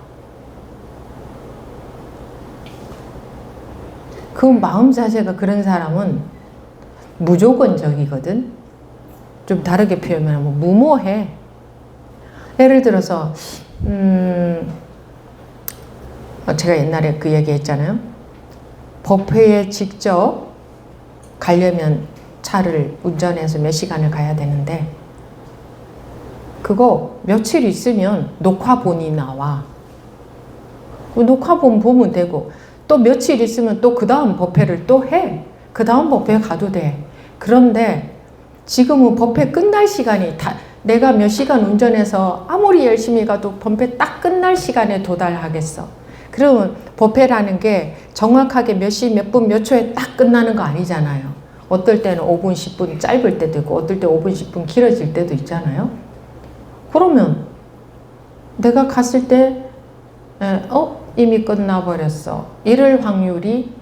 그 마음 자세가 그런 사람은 무조건적이거든. 좀 다르게 표현하면 무모해. 예를 들어서 제가 옛날에 그 얘기 했잖아요. 법회에 직접 가려면 차를 운전해서 몇 시간을 가야 되는데 그거 며칠 있으면 녹화본이 나와. 그 녹화본 보면 되고 또 며칠 있으면 또 그 다음 법회를 또 해. 그 다음 법회 가도 돼. 그런데 지금은 법회 끝날 시간이 내가 몇 시간 운전해서 아무리 열심히 가도 법회 딱 끝날 시간에 도달하겠어. 그러면 법회라는 게 정확하게 몇 시, 몇 분, 몇 초에 딱 끝나는 거 아니잖아요. 어떨 때는 5분, 10분 짧을 때도 있고 어떨 때 5분, 10분 길어질 때도 있잖아요. 그러면 내가 갔을 때 이미 끝나버렸어. 이럴 확률이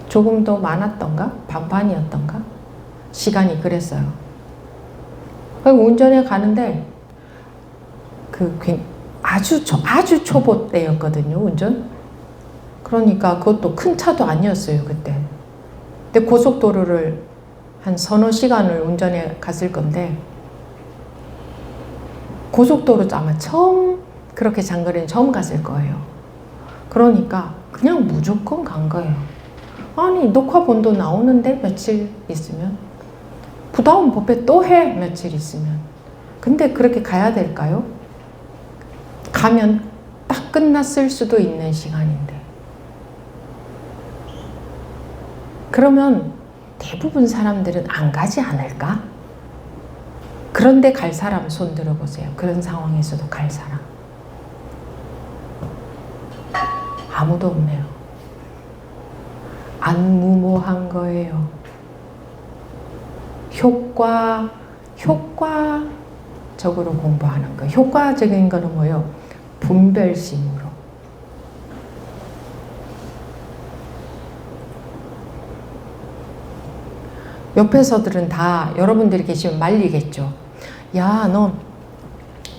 조금 더 많았던가? 반반이었던가? 시간이 그랬어요. 운전해 가는데 아주 초보 때였거든요, 운전. 그러니까 그것도 큰 차도 아니었어요, 그때. 근데 고속도로를 한 서너 시간을 운전해 갔을 건데 고속도로 아마 그렇게 장거리는 처음 갔을 거예요. 그러니까 그냥 무조건 간 거예요. 아니 녹화본도 나오는데 며칠 있으면 그 다음 법회 또 해 며칠 있으면. 근데 그렇게 가야 될까요? 가면 딱 끝났을 수도 있는 시간인데. 그러면 대부분 사람들은 안 가지 않을까? 그런데 갈 사람 손 들어보세요. 그런 상황에서도 갈 사람. 아무도 없네요. 안 무모한 거예요. 효과적으로 공부하는 거. 효과적인 거는 뭐예요? 분별심으로. 옆에서들은 다 여러분들이 계시면 말리겠죠. 야, 너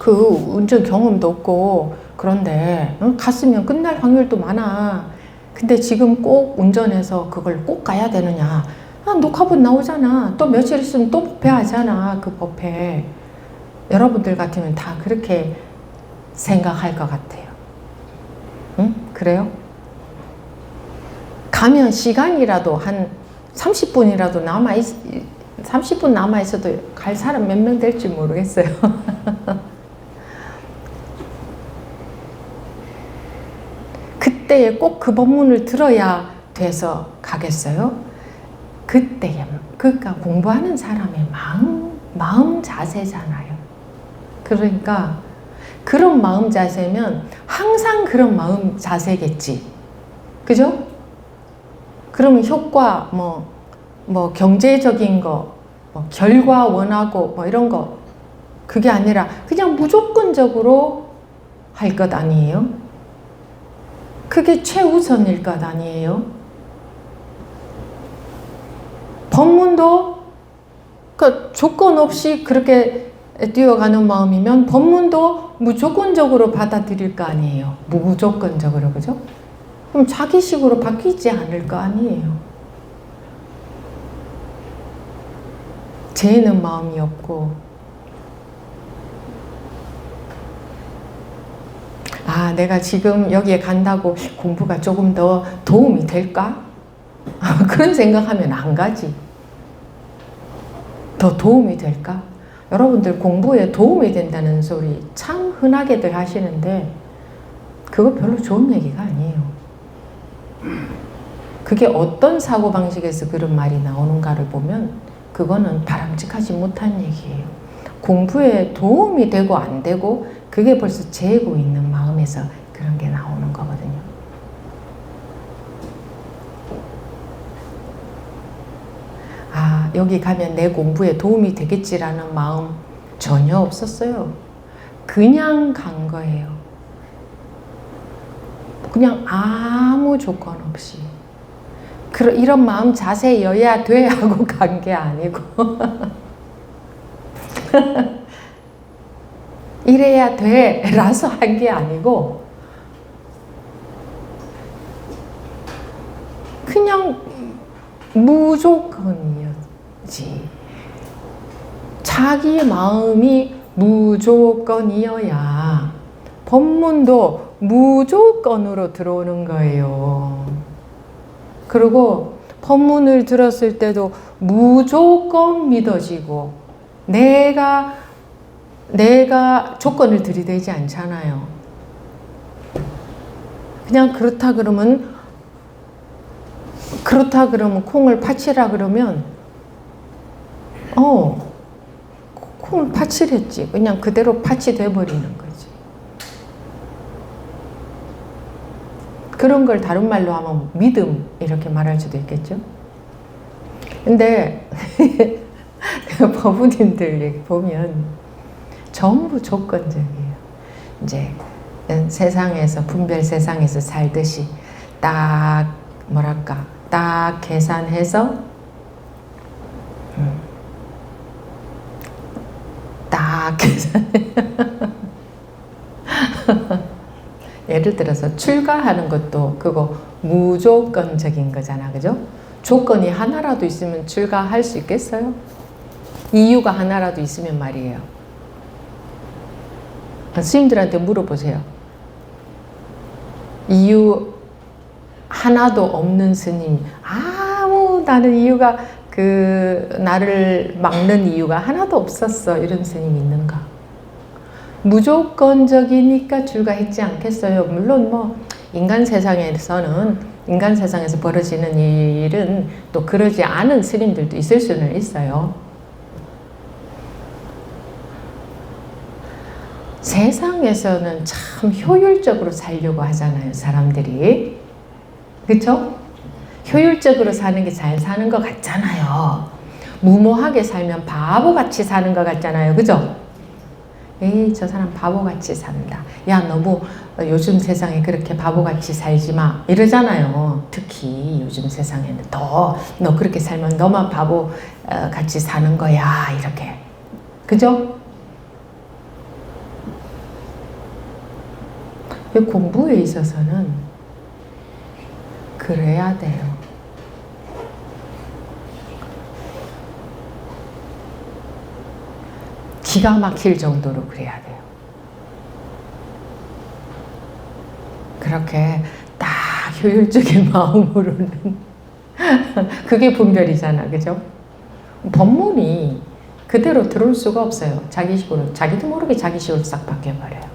그 운전 경험도 없고 그런데 갔으면 끝날 확률도 많아. 근데 지금 꼭 운전해서 그걸 꼭 가야 되느냐. 녹화본 나오잖아. 또 며칠 있으면 또 법회 하잖아. 그 법회. 여러분들 같으면 다 그렇게 생각할 것 같아요. 응? 그래요? 가면 시간이라도 한 30분이라도 30분 남아있어도 갈 사람 몇 명 될지 모르겠어요. 그때에 꼭 그 법문을 들어야 돼서 가겠어요? 그때에, 그러니까 공부하는 사람의 마음 자세잖아요. 그러니까 그런 마음 자세면 항상 그런 마음 자세겠지. 그죠? 그러면 효과, 뭐 경제적인 거, 뭐 결과 원하고 뭐 이런 거, 그게 아니라 그냥 무조건적으로 할 것 아니에요? 그게 최우선일 것 아니에요? 법문도 그 조건 없이 그렇게 뛰어가는 마음이면 법문도 무조건적으로 받아들일 거 아니에요? 무조건적으로, 그죠? 그럼 자기식으로 바뀌지 않을 거 아니에요? 죄는 마음이 없고, 아, 내가 지금 여기에 간다고 공부가 조금 더 도움이 될까? 그런 생각하면 안 가지. 더 도움이 될까? 여러분들 공부에 도움이 된다는 소리 참 흔하게들 하시는데 그거 별로 좋은 얘기가 아니에요. 그게 어떤 사고방식에서 그런 말이 나오는가를 보면 그거는 바람직하지 못한 얘기예요. 공부에 도움이 되고 안 되고 그게 벌써 재고 있는 마음에서 그런 게 나오는 거거든요. 아, 여기 가면 내 공부에 도움이 되겠지라는 마음 전혀 없었어요. 그냥 간 거예요. 그냥 아무 조건 없이. 이런 마음 자세여야 돼 하고 간 게 아니고 이래야 돼 라서 한 게 아니고 그냥 무조건이었지. 자기 마음이 무조건이어야 법문도 무조건으로 들어오는 거예요. 그리고 법문을 들었을 때도 무조건 믿어지고 내가 조건을 들이대지 않잖아요. 그냥 그렇다 그러면 콩을 파치라 그러면 콩을 파치랬지. 그냥 그대로 파치돼 버리는 거지. 그런 걸 다른 말로 하면 믿음 이렇게 말할 수도 있겠죠. 근데 법우님들 보면 전부 조건적이에요. 이제 세상에서 분별 세상에서 살듯이 딱 뭐랄까 딱 계산해서 딱 계산 예를 들어서 출가하는 것도 그거 무조건적인 거잖아, 그죠? 조건이 하나라도 있으면 출가할 수 있겠어요? 이유가 하나라도 있으면 말이에요. 스님들한테 물어보세요. 이유 하나도 없는 스님, 나는 이유가 나를 막는 이유가 하나도 없었어, 이런 스님이 있는가? 무조건적이니까 출가했지 않겠어요? 물론 인간 세상에서 벌어지는 일은 또 그러지 않은 스님들도 있을 수는 있어요. 세상에서는 참 효율적으로 살려고 하잖아요, 사람들이. 그렇죠? 효율적으로 사는 게 잘 사는 것 같잖아요. 무모하게 살면 바보같이 사는 것 같잖아요, 그죠? 에이, 저 사람 바보같이 산다. 야, 너무 요즘 세상에 그렇게 바보같이 살지 마. 이러잖아요. 특히 요즘 세상에는 너 그렇게 살면 너만 바보같이 사는 거야. 이렇게. 그죠? 공부에 있어서는 그래야 돼요. 기가 막힐 정도로 그래야 돼요. 그렇게 딱 효율적인 마음으로는 그게 분별이잖아, 그죠? 법문이 그대로 들어올 수가 없어요. 자기식으로, 자기도 모르게 자기식으로 싹 바뀌어버려요.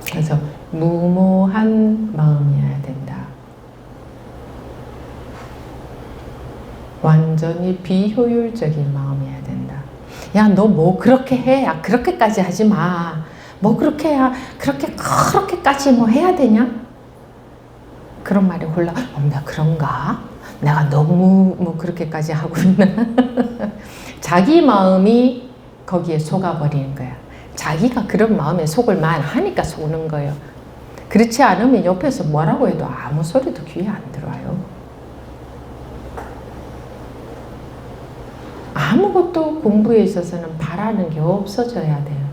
그래서 무모한 마음이어야 된다. 완전히 비효율적인 마음이어야 된다. 야, 너 뭐 그렇게 해? 야, 그렇게까지 하지 마. 뭐 그렇게 해야, 그렇게까지 뭐 해야 되냐? 그런 말이 홀라, 나 그런가? 내가 너무 뭐 그렇게까지 하고 있나? 자기 마음이 거기에 속아버리는 거야. 자기가 그런 마음에 속을 하니까 속는 거예요. 그렇지 않으면 옆에서 뭐라고 해도 아무 소리도 귀에 안 들어와요. 아무것도 공부에 있어서는 바라는 게 없어져야 돼요.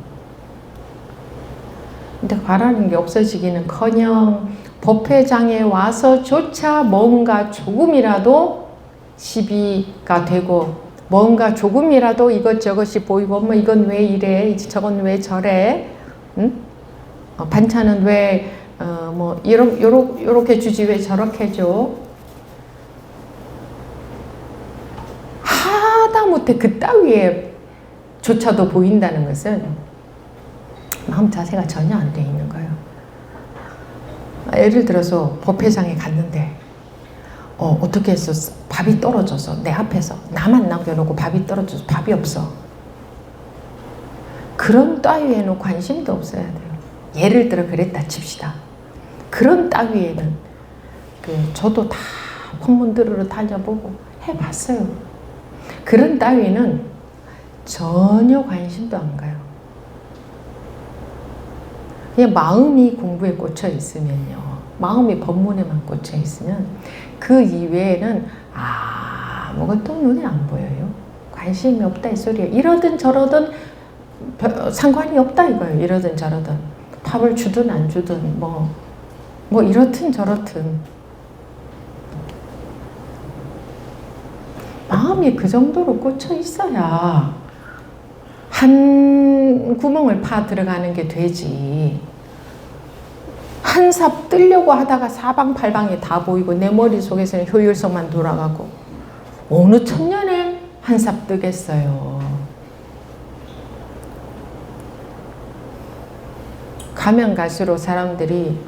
근데 바라는 게 없어지기는커녕 법회장에 와서조차 뭔가 조금이라도 시비가 되고 뭔가 조금이라도 이것저것이 보이고 뭐 이건 왜 이래? 저건 왜 저래? 응? 반찬은 왜 뭐 요렇게 주지 왜 저렇게 줘? 하다못해 그따위에 조차도 보인다는 것은 마음 자세가 전혀 안 돼 있는 거예요. 예를 들어서 법회장에 갔는데 어떻게 해서 밥이 떨어져서 내 앞에서 나만 남겨놓고 밥이 떨어져서 밥이 없어. 그런 따위에는 관심도 없어야 돼요. 예를 들어 그랬다 칩시다. 그런 따위에는 저도 다 법문들으러 다녀보고 해봤어요. 그런 따위는 전혀 관심도 안 가요. 그냥 마음이 공부에 꽂혀 있으면요. 마음이 법문에만 꽂혀 있으면 그 이외에는 아무것도 눈에 안 보여요. 관심이 없다 이 소리예요. 이러든 저러든 상관이 없다 이거예요. 이러든 저러든 밥을 주든 안 주든 뭐 이렇든 저렇든 마음이 그 정도로 꽂혀 있어야 한 구멍을 파 들어가는 게 되지. 한 삽 뜨려고 하다가 사방팔방이 다 보이고 내 머릿속에서는 효율성만 돌아가고 어느 천년에 한 삽 뜨겠어요. 가면 갈수록 사람들이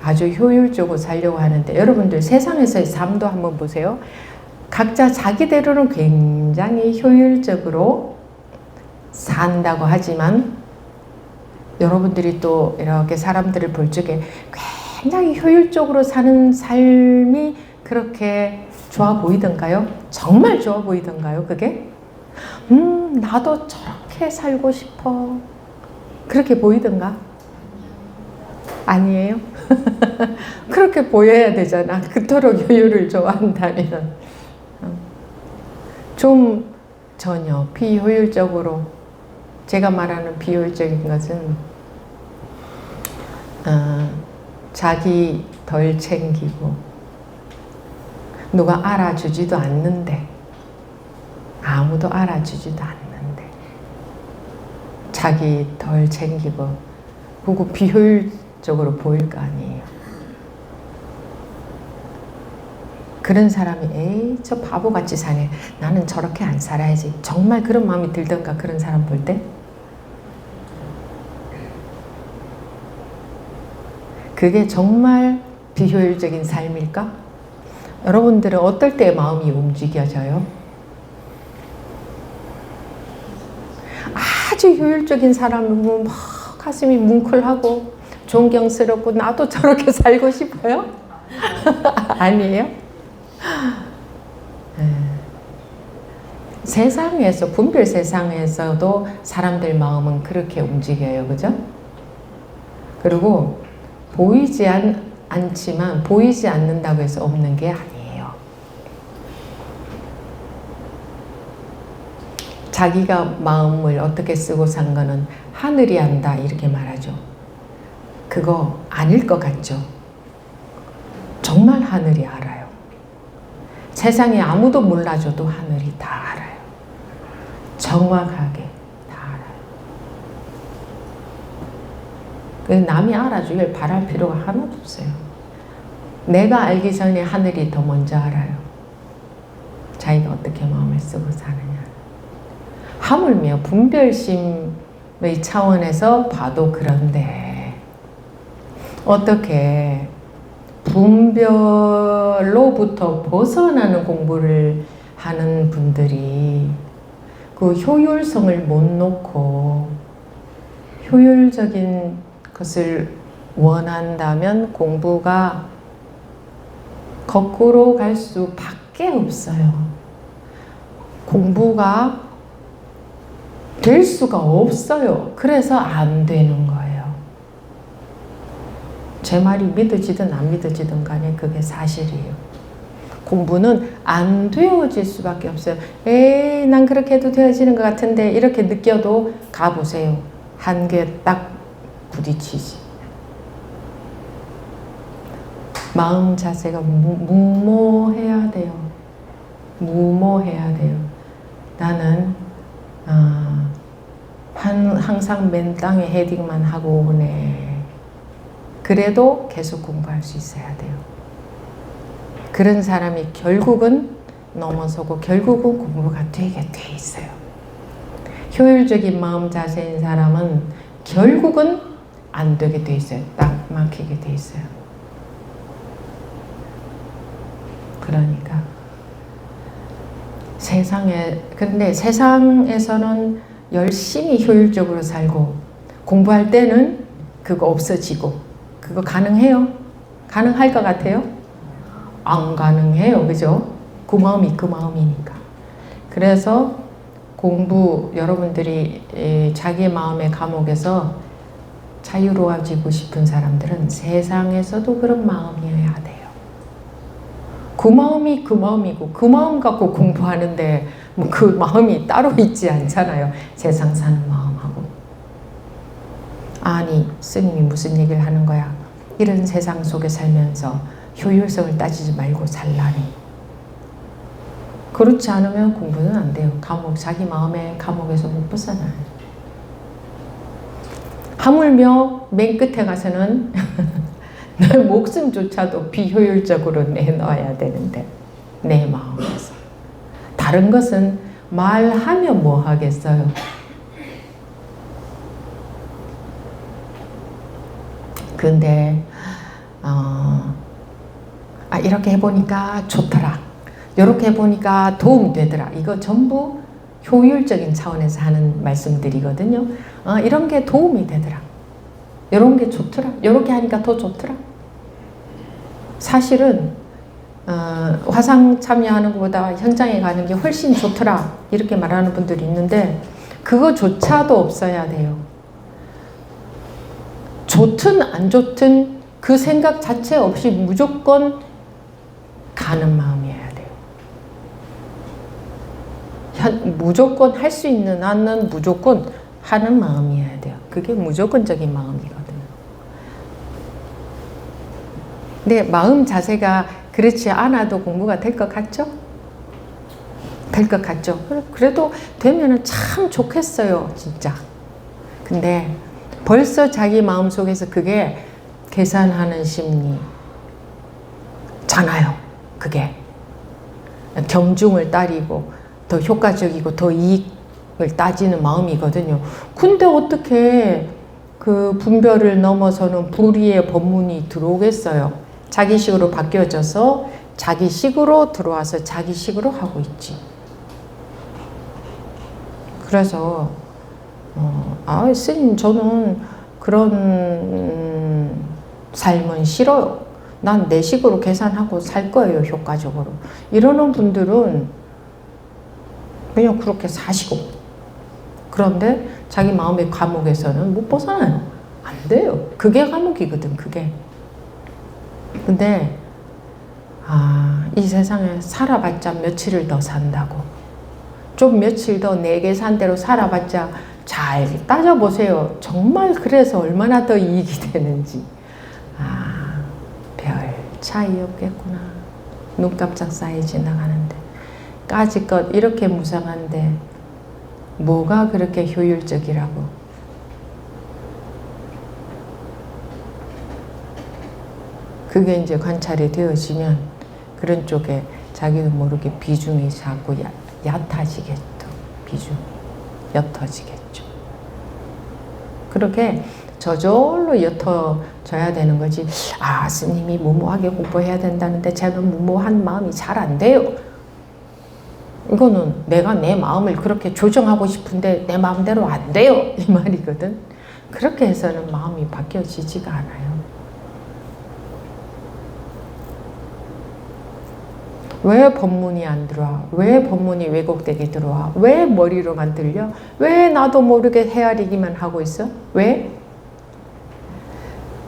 아주 효율적으로 살려고 하는데 여러분들 세상에서의 삶도 한번 보세요. 각자 자기대로는 굉장히 효율적으로 산다고 하지만 여러분들이 또 이렇게 사람들을 볼 적에 굉장히 효율적으로 사는 삶이 그렇게 좋아 보이던가요? 정말 좋아 보이던가요, 그게? 나도 저렇게 살고 싶어. 그렇게 보이던가? 아니에요? 그렇게 보여야 되잖아. 그토록 효율을 좋아한다면. 좀 전혀 비효율적으로, 제가 말하는 비효율적인 것은 자기 덜 챙기고 누가 알아주지도 않는데, 아무도 알아주지도 않는데 자기 덜 챙기고, 그거 비효율적으로 보일 거 아니에요. 그런 사람이 에이 저 바보같이 사네, 나는 저렇게 안 살아야지, 정말 그런 마음이 들던가, 그런 사람 볼 때? 그게 정말 비효율적인 삶일까? 여러분들은 어떨 때 마음이 움직여져요? 아주 효율적인 사람은 막 가슴이 뭉클하고 존경스럽고 나도 저렇게 살고 싶어요? 아니에요? 세상에서, 분별 세상에서도 사람들 마음은 그렇게 움직여요. 그죠? 그리고 보이지 않지만 보이지 않는다고 해서 없는 게 아니에요. 자기가 마음을 어떻게 쓰고 산 거는 하늘이 안다 이렇게 말하죠. 그거 아닐 것 같죠? 정말 하늘이 알아요. 세상에 아무도 몰라줘도 하늘이 다 알아요. 정확하게 다 알아요. 남이 알아주길 바랄 필요가 하나도 없어요. 내가 알기 전에 하늘이 더 먼저 알아요. 자기가 어떻게 마음을 쓰고 사느냐. 하물며 분별심의 차원에서 봐도 그런데 어떻게 분별로부터 벗어나는 공부를 하는 분들이 그 효율성을 못 놓고 효율적인 것을 원한다면 공부가 거꾸로 갈 수밖에 없어요. 공부가 될 수가 없어요. 그래서 안 되는 거예요. 제 말이 믿어지든 안 믿어지든 간에 그게 사실이에요. 공부는 안 되어질 수밖에 없어요. 에이, 난 그렇게 해도 되어지는 것 같은데 이렇게 느껴도 가보세요. 한계 딱 부딪히지. 마음 자세가 무모해야 돼요. 무모해야 돼요. 나는 항상 맨 땅에 헤딩만 하고 오네. 그래도 계속 공부할 수 있어야 돼요. 그런 사람이 결국은 넘어서고 결국은 공부가 되게 돼 있어요. 효율적인 마음 자세인 사람은 결국은 안 되게 돼 있어요. 딱 막히게 돼 있어요. 그러니까 근데 세상에서는 열심히 효율적으로 살고 공부할 때는 그거 없어지고 그거 가능해요? 가능할 것 같아요? 안 가능해요. 그죠? 그 마음이 그 마음이니까. 그래서 공부 여러분들이 자기 마음의 감옥에서 자유로워지고 싶은 사람들은 세상에서도 그런 마음이어야 돼요. 그 마음이 그 마음이고 그 마음 갖고 공부하는데 뭐 그 마음이 따로 있지 않잖아요. 세상 사는 마음하고. 아니 스님이 무슨 얘기를 하는 거야. 이런 세상 속에 살면서 효율성을 따지지 말고 살라니. 그렇지 않으면 공부는 안 돼요. 자기 마음의 감옥에서 못 벗어나요. 하물며 맨 끝에 가서는 내 목숨조차도 비효율적으로 내놔야 되는데 내 마음에서. 다른 것은 말하면 뭐 하겠어요. 근데 이렇게 해보니까 좋더라. 이렇게 해보니까 도움되더라. 이거 전부 효율적인 차원에서 하는 말씀들이거든요. 이런 게 도움이 되더라. 이런 게 좋더라. 이렇게 하니까 더 좋더라. 사실은 화상 참여하는 것보다 현장에 가는 게 훨씬 좋더라. 이렇게 말하는 분들이 있는데 그거조차도 없어야 돼요. 좋든 안 좋든 그 생각 자체 없이 무조건 가는 마음이어야 돼요. 무조건 할 수 있는 한은 무조건 하는 마음이어야 돼요. 그게 무조건적인 마음이거든요. 근데 마음 자세가 그렇지 않아도 공부가 될 것 같죠? 될 것 같죠? 그래도 되면은 참 좋겠어요, 진짜. 근데 벌써 자기 마음속에서 그게 계산하는 심리잖아요. 그게 경중을 따리고 더 효과적이고 더 이익을 따지는 마음이거든요. 근데 어떻게 그 분별을 넘어서는 불의의 법문이 들어오겠어요. 자기식으로 바뀌어져서 자기식으로 들어와서 자기식으로 하고 있지. 그래서 스님 저는 그런 삶은 싫어요. 난 내 식으로 계산하고 살 거예요. 효과적으로. 이러는 분들은 그냥 그렇게 사시고 그런데 자기 마음의 감옥에서는 못 벗어나요. 안 돼요. 그게 감옥이거든. 그게. 근데 이 세상에 살아봤자 며칠을 더 산다고. 좀 며칠 더 내 계산대로 살아봤자 잘 따져보세요. 정말 그래서 얼마나 더 이익이 되는지. 별 차이 없겠구나. 눈 깜짝 사이 지나가는데 까짓것 이렇게 무상한데 뭐가 그렇게 효율적이라고. 그게 이제 관찰이 되어지면 그런 쪽에 자기도 모르게 비중이 자꾸 얕아지겠죠. 비중 옅어지겠죠. 그렇게 저절로 옅어져야 되는 거지. 아, 스님이 무모하게 공부해야 된다는데 저는 무모한 마음이 잘 안 돼요. 이거는 내가 내 마음을 그렇게 조정하고 싶은데 내 마음대로 안 돼요, 이 말이거든. 그렇게 해서는 마음이 바뀌어지지가 않아요. 왜 법문이 안 들어와? 왜 법문이 왜곡되게 들어와? 왜 머리로만 들려? 왜 나도 모르게 헤아리기만 하고 있어? 왜?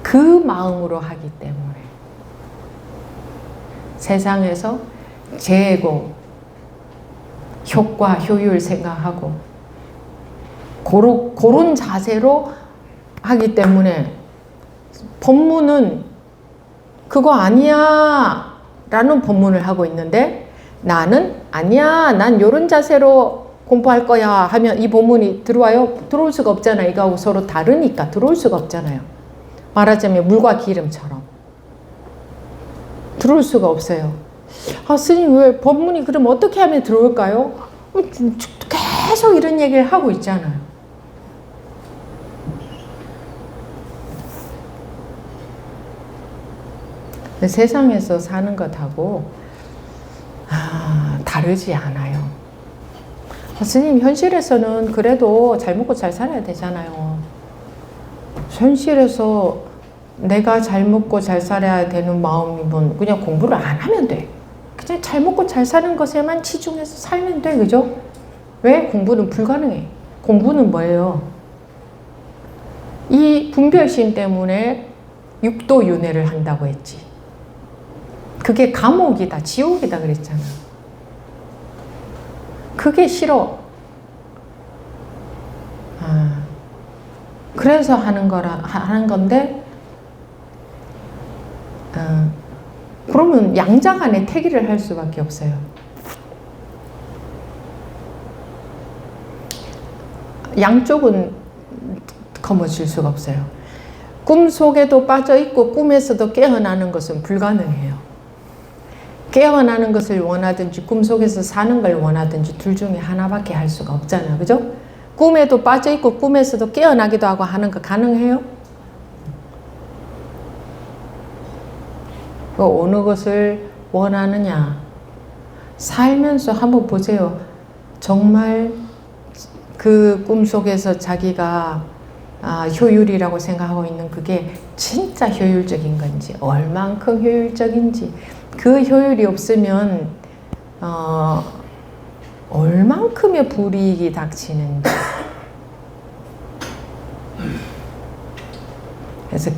그 마음으로 하기 때문에. 세상에서 재고, 효과, 효율 생각하고 그런 자세로 하기 때문에 법문은 그거 아니야 라는 법문을 하고 있는데 나는 아니야 난 요런 자세로 공부할 거야 하면 이 법문이 들어와요? 들어올 수가 없잖아요. 이거하고 서로 다르니까 들어올 수가 없잖아요. 말하자면 물과 기름처럼 들어올 수가 없어요. 아, 스님 왜 법문이 그럼 어떻게 하면 들어올까요? 계속 이런 얘기를 하고 있잖아요. 세상에서 사는 것하고 다르지 않아요. 스님 현실에서는 그래도 잘 먹고 잘 살아야 되잖아요. 현실에서 내가 잘 먹고 잘 살아야 되는 마음이면 그냥 공부를 안 하면 돼. 그냥 잘 먹고 잘 사는 것에만 치중해서 살면 돼. 그죠? 왜? 공부는 불가능해. 공부는 뭐예요? 이 분별심 때문에 육도윤회를 한다고 했지. 그게 감옥이다, 지옥이다 그랬잖아. 그게 싫어. 그래서 하는 건데, 그러면 양자간에 태기를 할 수밖에 없어요. 양쪽은 거머쥘 수가 없어요. 꿈 속에도 빠져 있고 꿈에서도 깨어나는 것은 불가능해요. 깨어나는 것을 원하든지 꿈 속에서 사는 걸 원하든지 둘 중에 하나밖에 할 수가 없잖아요. 그죠? 꿈에도 빠져 있고 꿈에서도 깨어나기도 하고 하는 거 가능해요? 어느 것을 원하느냐? 살면서 한번 보세요. 정말 그 꿈속에서 자기가 효율이라고 생각하고 있는 그게 진짜 효율적인 건지, 얼만큼 효율적인지, 그 효율이 없으면 얼만큼의 불이익이 닥치는지. 그래서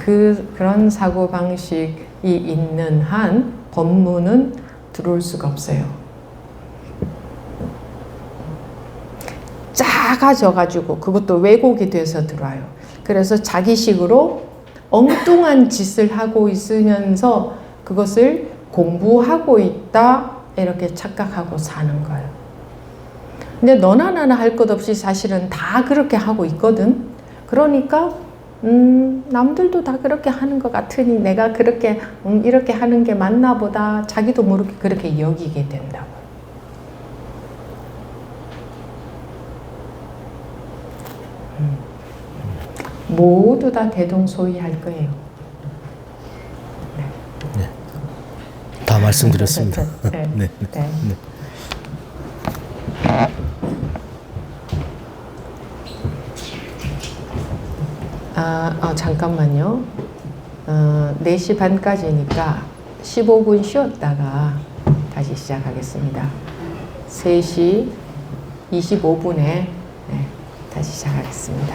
그런 사고방식이 있는 한 법문은 들어올 수가 없어요. 작아져가지고 그것도 왜곡이 돼서 들어와요. 그래서 자기식으로 엉뚱한 짓을 하고 있으면서 그것을 공부하고 있다 이렇게 착각하고 사는 거예요. 근데 너나 나나 할 것 없이 사실은 다 그렇게 하고 있거든. 그러니까 남들도 다 그렇게 하는 것 같으니 내가 그렇게 이렇게 하는 게 맞나 보다 자기도 모르게 그렇게 여기게 된다고. 모두 다 대동소이할 거예요. 네. 다 말씀드렸습니다. 네. 네. 네. 네. 잠깐만요. 4시 반까지니까 15분 쉬었다가 다시 시작하겠습니다. 3시 25분에 다시 시작하겠습니다.